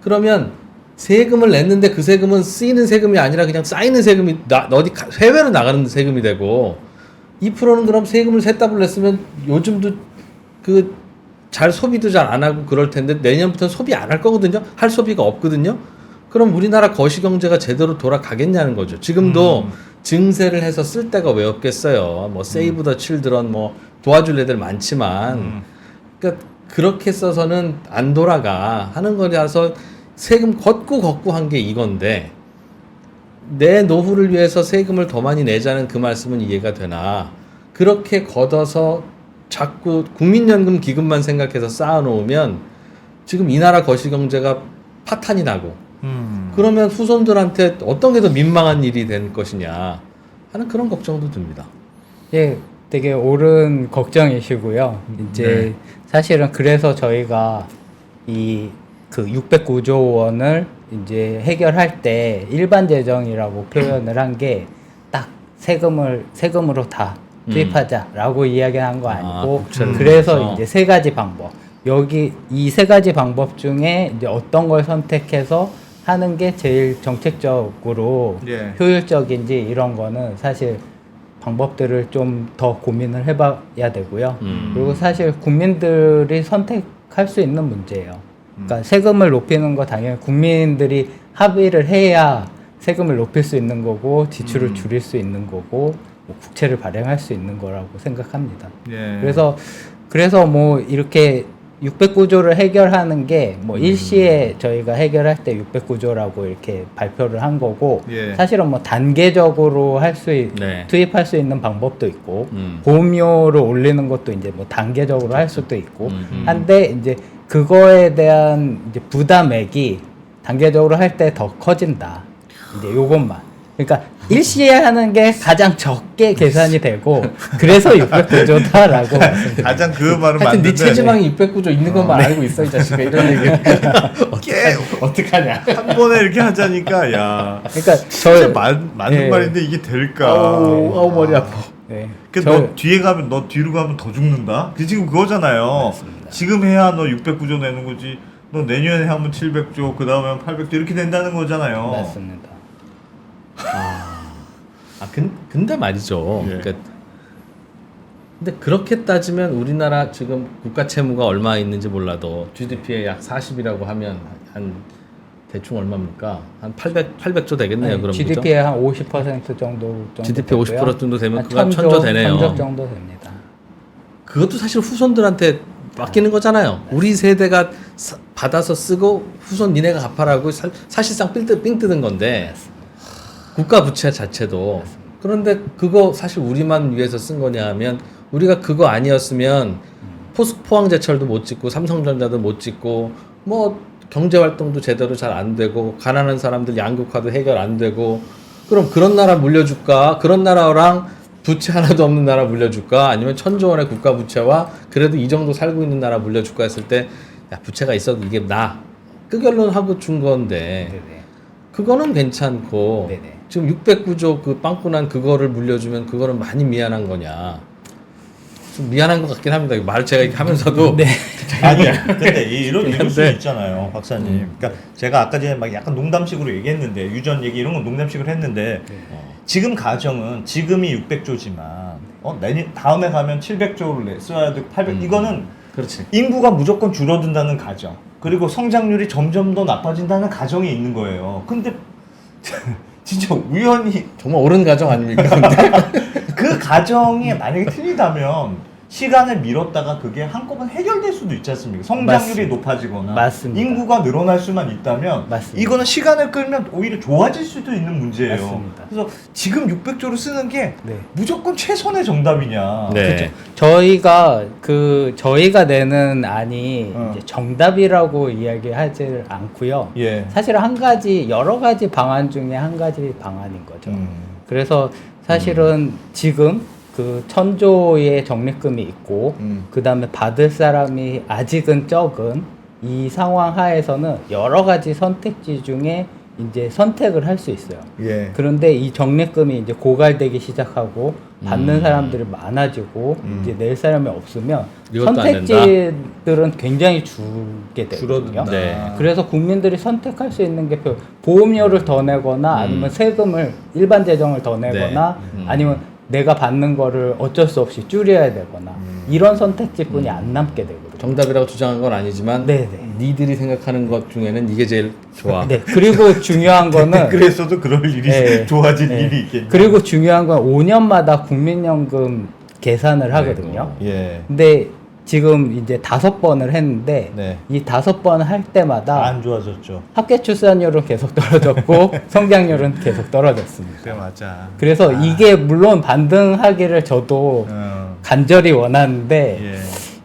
그러면 세금을 냈는데 그 세금은 쓰이는 세금이 아니라 그냥 쌓이는 세금이 어디 해외로 나가는 세금이 되고 2%는 그럼 세금을 세 답을 냈으면 요즘도 잘 소비도 잘 안 하고 그럴 텐데 내년부터는 소비 안 할 거거든요. 할 소비가 없거든요. 그럼 우리나라 거시경제가 제대로 돌아가겠냐는 거죠. 지금도 증세를 해서 쓸 데가 왜 없겠어요. 뭐 세이브 더 칠드런 뭐 도와줄 애들 많지만 그러니까 그렇게 써서는 안 돌아가 하는 거라서 세금 걷고 한 게 이건데 내 노후를 위해서 세금을 더 많이 내자는 그 말씀은 이해가 되나 그렇게 걷어서 자꾸 국민연금 기금만 생각해서 쌓아놓으면 지금 이 나라 거시경제가 파탄이 나고 그러면 후손들한테 어떤 게 더 민망한 일이 될 것이냐 하는 그런 걱정도 듭니다. 예, 되게 옳은 걱정이시고요. 이제 사실은 그래서 저희가 그 609조 원을 이제 해결할 때 일반 재정이라고 표현을 한 게 딱 세금으로 다 투입하자라고 이야기한 거 아니고 그래서 이제 세 가지 방법 여기 이 세 가지 방법 중에 이제 어떤 걸 선택해서 하는 게 제일 정책적으로 효율적인지 이런 거는 사실 방법들을 좀 더 고민을 해봐야 되고요. 그리고 사실 국민들이 선택할 수 있는 문제예요. 그러니까 세금을 높이는 거 당연히 국민들이 합의를 해야 세금을 높일 수 있는 거고 지출을 줄일 수 있는 거고 뭐 국채를 발행할 수 있는 거라고 생각합니다. 예. 그래서 뭐 이렇게 609조를 해결하는 게 뭐 일시에 저희가 해결할 때 609조라고 이렇게 발표를 한 거고 사실은 뭐 단계적으로 투입할 수 있는 방법도 있고 보험료를 올리는 것도 이제 뭐 단계적으로 할 수도 있고 한데 이제 그거에 대한 이제 부담액이 단계적으로 할 때 더 커진다. 이제 요것만. 그러니까 일시에 하는 게 가장 적게 계산이 되고 그래서 609조다라고 가장 그 말은 하여튼 맞는데 네 체지방이 609조 있는 것만 알고 있어 이 자식아 이런 얘기 어떡하냐. 한 번에 이렇게 하자니까 야 그러니까 진짜 맞는 예. 말인데 이게 될까? 아우 머리 아파. 네. 너 뒤로 가면 더 죽는다. 그 지금 그거잖아요. 지금 해야 너 609조 내는 거지. 너 내년에 하면 700조, 그 다음에 800조 이렇게 된다는 거잖아요. 맞습니다. 근데 말이죠. 예. 그러니까 근데 그렇게 따지면 우리나라 지금 국가 채무가 얼마 있는지 몰라도 GDP의 약 40이라고 하면 한 대충 얼마입니까? 한 800조 되겠네요. 그럼 GDP의 한 50% 정도 GDP 50% 정도 되면 한 그건 천조 되네요. 천조 정도 됩니다. 그것도 사실 후손들한테 맡기는 거잖아요. 우리 세대가 받아서 쓰고 후손 니네가 갚아라고 사실상 삥 뜯은 건데 국가 부채 자체도 그런데 그거 사실 우리만 위해서 쓴 거냐 하면 우리가 그거 아니었으면 포항제철도 못 짓고 삼성전자도 못 짓고 뭐 경제활동도 제대로 잘 안 되고 가난한 사람들 양극화도 해결 안 되고 그럼 그런 나라 물려줄까? 그런 나라랑 부채 하나도 없는 나라 물려줄까? 아니면 천조 원의 국가 부채와 그래도 이 정도 살고 있는 나라 물려줄까 했을 때 야, 부채가 있어도 이게 나 끄결론하고 준 건데 네네. 그거는 괜찮고 네네. 지금 609조 그 빵꾸난 그거를 물려주면 그거는 많이 미안한 거냐? 좀 미안한 것 같긴 합니다. 말 제가 이렇게 하면서도 네. 아니 근데 이럴 수 근데- 있잖아요, 박사님. 그러니까 제가 아까 전에 막 약간 농담식으로 얘기했는데 유전 얘기 이런 건 농담식으로 했는데 지금 가정은 지금이 600조지만 내년 다음에 가면 700조를 써야 되고 800 이거는 그렇지. 인구가 무조건 줄어든다는 가정 그리고 성장률이 점점 더 나빠진다는 가정이 있는 거예요. 근데 진짜 우연히 정말 옳은 가정 아닙니까? 근데 그 가정이 만약에 틀리다면 시간을 미뤘다가 그게 한꺼번에 해결될 수도 있지 않습니까? 성장률이 맞습니다. 높아지거나 맞습니다. 인구가 늘어날 수만 있다면 맞습니다. 이거는 시간을 끌면 오히려 좋아질 수도 있는 문제예요. 맞습니다. 그래서 지금 600조를 쓰는 게 네. 무조건 최선의 정답이냐? 네. 저희가 내는 안이 이제 정답이라고 이야기하지 않고요. 예. 사실 여러 가지 방안 중에 한 가지 방안인 거죠. 그래서 사실은 지금 그 천조의 적립금이 있고 그 다음에 받을 사람이 아직은 적은 이 상황 하에서는 여러 가지 선택지 중에 이제 선택을 할 수 있어요. 예. 그런데 이 적립금이 이제 고갈되기 시작하고 받는 사람들이 많아지고 이제 낼 사람이 없으면 이것도 안 선택지들은 굉장히 줄게 되거든요. 줄어든다. 네. 그래서 국민들이 선택할 수 있는 게 보험료를 더 내거나 아니면 세금을 일반 재정을 더 내거나 아니면 내가 받는 거를 어쩔 수 없이 줄여야 되거나 이런 선택지뿐이 안 남게 되거든요. 정답이라고 주장한 건 아니지만 네네. 니들이 생각하는 것 중에는 이게 제일 좋아. 네. 그리고 중요한 거는 그랬어도 그럴 일이 네. 좋아질 네. 일이 있겠냐? 그리고 중요한 건 5년마다 국민연금 계산을 하거든요. 예. 근데 지금 이제 5번을 했는데 네. 이 5번 할 때마다 안 좋아졌죠. 합계 출산율은 계속 떨어졌고 성장률은 계속 떨어졌습니다. 그래 맞아. 그래서 이게 물론 반등하기를 저도 간절히 원하는데 예.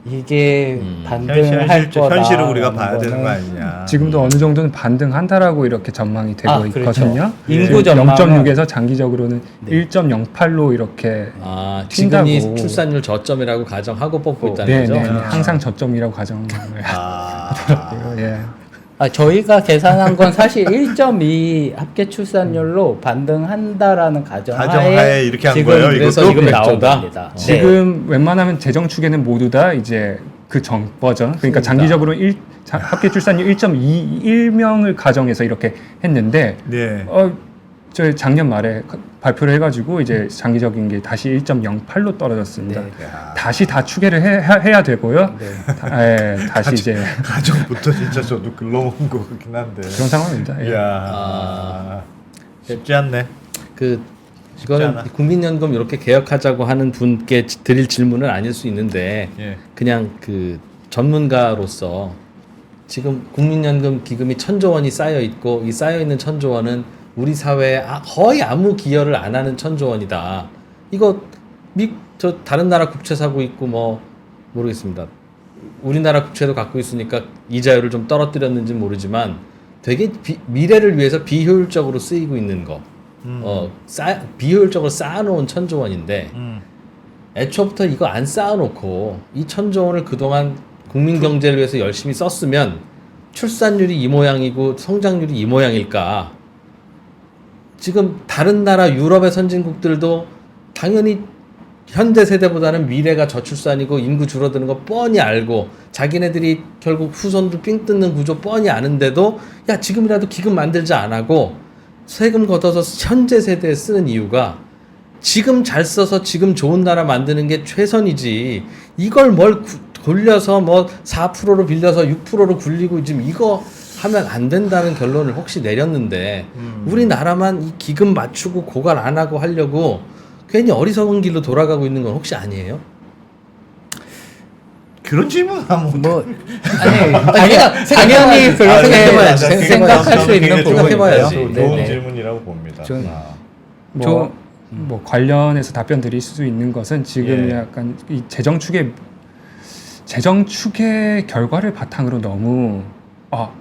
이게 반등을 할 거다. 현실을 우리가 봐야 되는 거 아니냐. 지금도 어느 정도는 반등한다라고 이렇게 전망이 되고 그렇죠. 있거든요. 인구 전망은 0.6에서 장기적으로는 1.08로 이렇게 아, 튄다고. 지금이 출산율 저점이라고 가정하고 뽑고 있다는 네, 거죠? 네, 네. 항상 저점이라고 가정을 아. 예. 저희가 계산한 건 사실 1.2 합계 출산율로 반등한다라는 가정하에 이렇게 한 지금 거예요, 그래서 이것도? 지금 나온 100조다? 겁니다. 네. 지금 웬만하면 재정 축에는 모두 다 이제 그 전 버전, 그러니까 장기적으로 합계 출산율 1.21명을 가정해서 이렇게 했는데 네. 저 작년 말에 발표를 해가지고 이제 장기적인 게 다시 1.08로 떨어졌습니다. 네. 다시 다 추계를 해야 되고요. 다시 이제 가정부터 진짜 저도 글러먹은 거 같긴 한데. 그런 상황입니다. 예. 이야. 쉽지 않네. 이거는 않아. 국민연금 이렇게 개혁하자고 하는 분께 드릴 질문은 아닐 수 있는데 예. 그냥 그 전문가로서 지금 국민연금 기금이 1,000조 원이 쌓여 있고 이 쌓여 있는 1,000조 원은 우리 사회에 거의 아무 기여를 안 하는 1,000조 원이다. 이거 저 다른 나라 국채 사고 있고 뭐 모르겠습니다. 우리나라 국채도 갖고 있으니까 이자율을 좀 떨어뜨렸는지 모르지만 되게 미래를 위해서 비효율적으로 쓰이고 있는 거. 비효율적으로 쌓아놓은 1,000조 원인데 애초부터 이거 안 쌓아놓고 이 1,000조 원을 그동안 국민 경제를 위해서 열심히 썼으면 출산율이 이 모양이고 성장률이 이 모양일까? 지금 다른 나라 유럽의 선진국들도 당연히 현대 세대보다는 미래가 저출산이고 인구 줄어드는 거 뻔히 알고 자기네들이 결국 후손들 삥 뜯는 구조 뻔히 아는데도 야 지금이라도 기금 만들자 안 하고 세금 걷어서 현재 세대에 쓰는 이유가 지금 잘 써서 지금 좋은 나라 만드는 게 최선이지 이걸 뭘 돌려서 뭐 4%로 빌려서 6%로 굴리고 지금 이거 하면 안 된다는 결론을 혹시 내렸는데 우리나라만 이 기금 맞추고 고갈 안 하고 하려고 괜히 어리석은 길로 돌아가고 있는 건 혹시 아니에요? 그런 질문 하면 뭐 아니 당연히 그렇게 생각해봐야지. 생각할 수 있는 생각해봐야지. 부분이에요. 좋은 네네. 질문이라고 봅니다. 좀- 뭐 관련해서 답변 드릴 수 있는 것은 지금 예. 약간 이 재정 추계 결과를 바탕으로 너무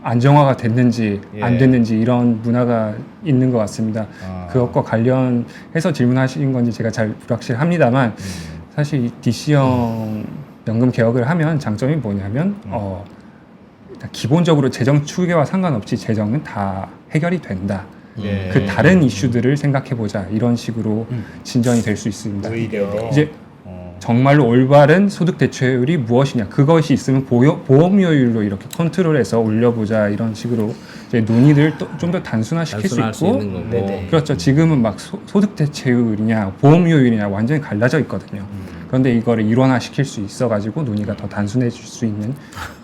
안정화가 됐는지 예. 안 됐는지 이런 문화가 있는 것 같습니다. 그것과 관련해서 질문하신 건지 제가 잘 불확실합니다만 사실 이 DC형 연금 개혁을 하면 장점이 뭐냐면 일단 기본적으로 재정 추계와 상관없이 재정은 다 해결이 된다. 예. 그 다른 이슈들을 생각해보자 이런 식으로 진전이 될 수 있습니다. 오히려 이제 정말로 올바른 소득 대체율이 무엇이냐 그것이 있으면 보험료율로 이렇게 컨트롤해서 올려보자 이런 식으로 이제 논의를 좀 더 단순화시킬 단순할 수 수 있고 있는 거고. 네네. 그렇죠. 지금은 막 소득 대체율이냐 보험료율이냐 완전히 갈라져 있거든요. 그런데 이거를 일원화시킬 수 있어가지고 논의가 더 단순해질 수 있는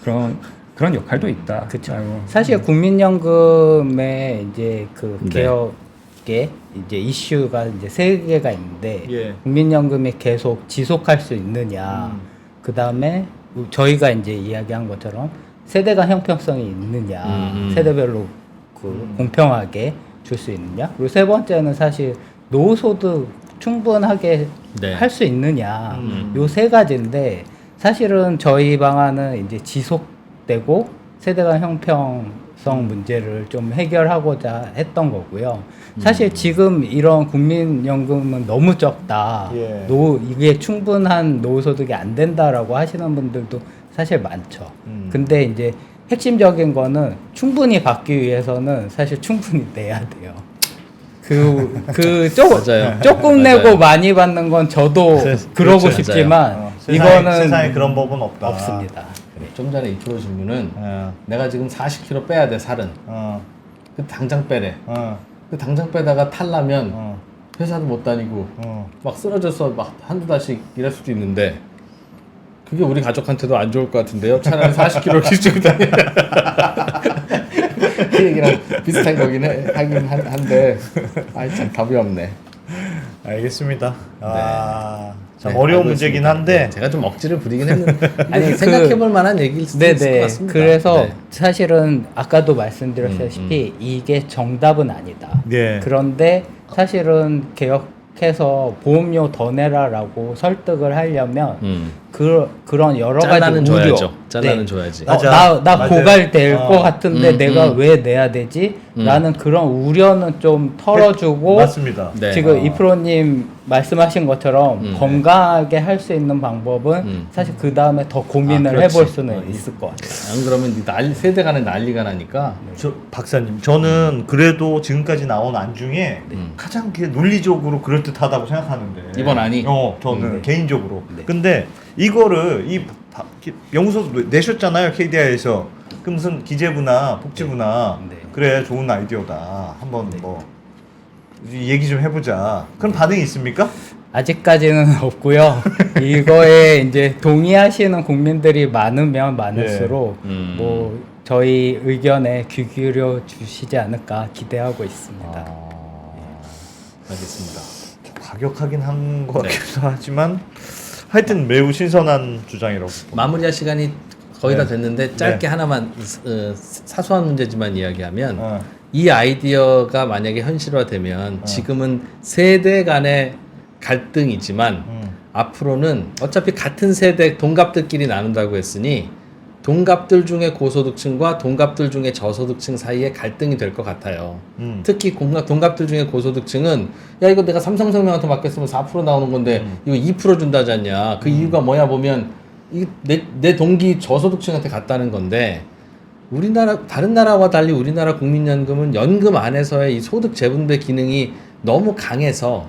그런 역할도 있다. 그렇죠. 사실 국민연금의 이제 그 네. 개혁의 이제 이슈가 이제 3개가 있는데 예. 국민연금이 계속 지속할 수 있느냐, 그 다음에 저희가 이제 이야기한 것처럼 세대 간 형평성이 있느냐, 세대별로 그 공평하게 줄 수 있느냐, 그리고 세 번째는 사실 노후소득 충분하게 네. 할 수 있느냐, 요 3가지인데 사실은 저희 방안은 이제 지속되고 세대 간 형평성 문제를 좀 해결하고자 했던 거고요. 사실 지금 이런 국민연금은 너무 적다. 예. 이게 충분한 노후소득이 안 된다라고 하시는 분들도 사실 많죠. 근데 이제 핵심적인 거는 충분히 받기 위해서는 사실 충분히 내야 돼요. 맞아요. 조금 맞아요. 내고 많이 받는 건 저도 그러고 그렇죠. 싶지만 세상에 이거는 그런 법은 없다. 없습니다. 좀 전에 이 프로 질문은 예. 내가 지금 40kg 빼야 돼 살은. 그 당장 빼래. 그 당장 빼다가 탈라면 회사도 못 다니고 막 쓰러져서 막 한두 달씩 일할 수도 있는데 그게 우리 가족한테도 안 좋을 것 같은데요. 차라리 40kg 키우고 다니. 그 얘기랑 비슷한 하긴 한데 참 답이 없네. 알겠습니다. 참 네, 어려운 알고 문제긴 있습니다. 한데 네, 제가 좀 억지를 부리긴 했는데 아니, 생각해볼 만한 얘기일 수도 있을 것 네네. 같습니다. 그래서 네. 사실은 아까도 말씀드렸다시피 이게 정답은 아니다. 네. 그런데 사실은 개혁해서 보험료 더 내라라고 설득을 하려면 그런 여러 가지 잘라는 우려. 줘야죠. 잘라는 네. 줘야지. 맞아. 나 맞아요. 고갈 될 것 같은데 내가 음. 왜 내야 되지? 라는 그런 우려는 좀 털어주고 맞습니다. 네. 지금 이프로님 말씀하신 것처럼 건강하게 할 수 있는 방법은 사실 그 다음에 더 고민을 그렇지. 해볼 수는 있을 것 같아요. 안 그러면 세대 간에 난리가 나니까 박사님, 저는 그래도 지금까지 나온 안 중에 가장 논리적으로 그럴듯하다고 생각하는데 이번 안이? 저는 개인적으로. 근데 이거를 연구소 내셨잖아요, KDI에서. 그럼 무슨 기재부나 복지부나 네. 그래 좋은 아이디어다. 한번 뭐 얘기 좀 해보자. 그럼 반응이 있습니까? 아직까지는 없고요. 이거에 이제 동의하시는 국민들이 많으면 많을수록 뭐 저희 의견에 귀 기울여 주시지 않을까 기대하고 있습니다. 알겠습니다. 좀 과격하긴 한 것 같기도 하지만 하여튼 매우 신선한 주장이라고 봅니다. 마무리할 시간이 거의 다 네. 됐는데 짧게 하나만 사소한 문제지만 이야기하면 어. 이 아이디어가 만약에 현실화되면 지금은 세대 간의 갈등이지만 앞으로는 어차피 같은 세대 동갑들끼리 나눈다고 했으니 동갑들 중에 고소득층과 동갑들 중에 저소득층 사이에 갈등이 될 것 같아요. 특히 동갑들 중에 고소득층은 야 이거 내가 삼성생명한테 맡겼으면 4% 나오는 건데 이거 2% 준다지 않냐. 그 이유가 뭐냐 보면 이 내 동기 저소득층한테 갔다는 건데 우리나라 다른 나라와 달리 우리나라 국민연금은 연금 안에서의 이 소득 재분배 기능이 너무 강해서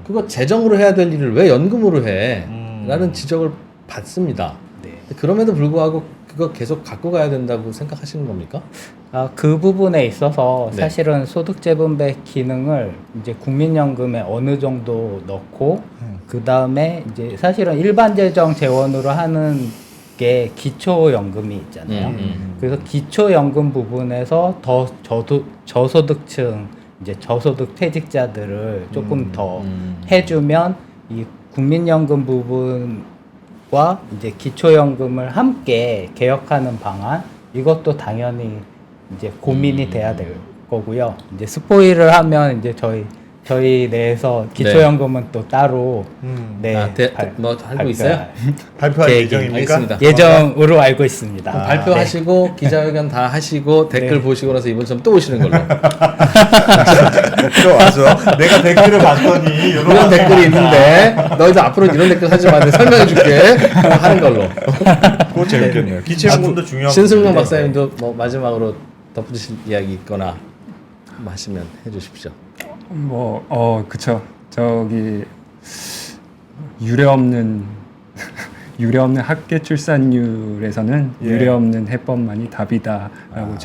그거 재정으로 해야 될 일을 왜 연금으로 해? 라는 지적을 받습니다. 네. 그럼에도 불구하고 그거 계속 갖고 가야 된다고 생각하시는 겁니까? 그 부분에 있어서 네. 사실은 소득재분배 기능을 이제 국민연금에 어느 정도 넣고 그 다음에 이제 사실은 일반 재정 재원으로 하는 게 기초연금이 있잖아요. 그래서 기초연금 부분에서 더 저소득층 이제 저소득 퇴직자들을 조금 더 해주면 이 국민연금 부분과 이제 기초연금을 함께 개혁하는 방안 이것도 당연히 이제 고민이 돼야 될 거고요. 이제 스포일을 하면 이제 저희 내에서 기초연금은 또 따로 뭐 알고 있어요? 발표할 계획이 예정입니까? 알겠습니다. 예정으로 알고 있습니다. 그럼 발표하시고 기자회견 다 하시고 댓글 보시고 나서 이번처럼 또 오시는 걸로. 들어와서 내가 댓글을 봤더니 이런 댓글이 있는데 너희도 앞으로 이런 댓글 하지 마. 내가 설명해 줄게. 하는 걸로. 그거 재밌겠네요. 기체연금도 중요한 신승용 부분인데. 박사님도 뭐 마지막으로 덧붙이실 이야기 있거나 하시면 해주십시오. 그쵸. 저기 유례없는 합계 출산율에서는 예. 유례없는 해법만이 답이다라고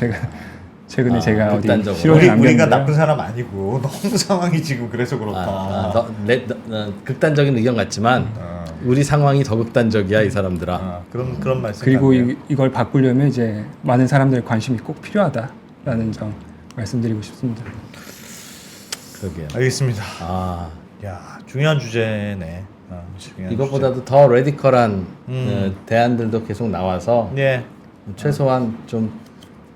최근에 제가 어디 극단적으로. 실험을 우리가 남겼는데요. 나쁜 사람 아니고 너무 상황이 지금 그래서 그렇다. 극단적인 의견 같지만 우리 상황이 더 극단적이야 이 사람들아. 그런 말씀. 그리고 이걸 바꾸려면 이제 많은 사람들의 관심이 꼭 필요하다라는 점 말씀드리고 싶습니다. 그러게요. 알겠습니다. 야, 중요한 주제네. 중요한 이것보다도 더 레디컬한 대안들도 계속 나와서 주제. 예. 최소한 좀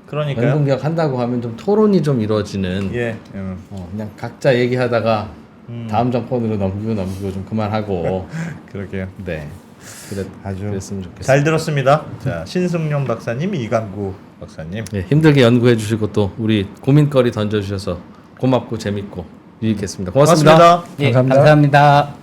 그러니까요. 연금 개혁한다고 하면 좀 토론이 좀 이루어지는. 예. 그냥 각자 얘기하다가 다음 정권으로 넘기고 좀 그만하고. 그러게요. 네. 그랬으면 좋겠습니다. 잘 들었습니다. 자, 신승용 박사님, 이강구 박사님. 네, 힘들게 연구해 주시고 또 우리 고민거리 던져주셔서 고맙고 재밌고 유익했습니다. 고맙습니다. 고맙습니다. 예, 감사합니다. 감사합니다.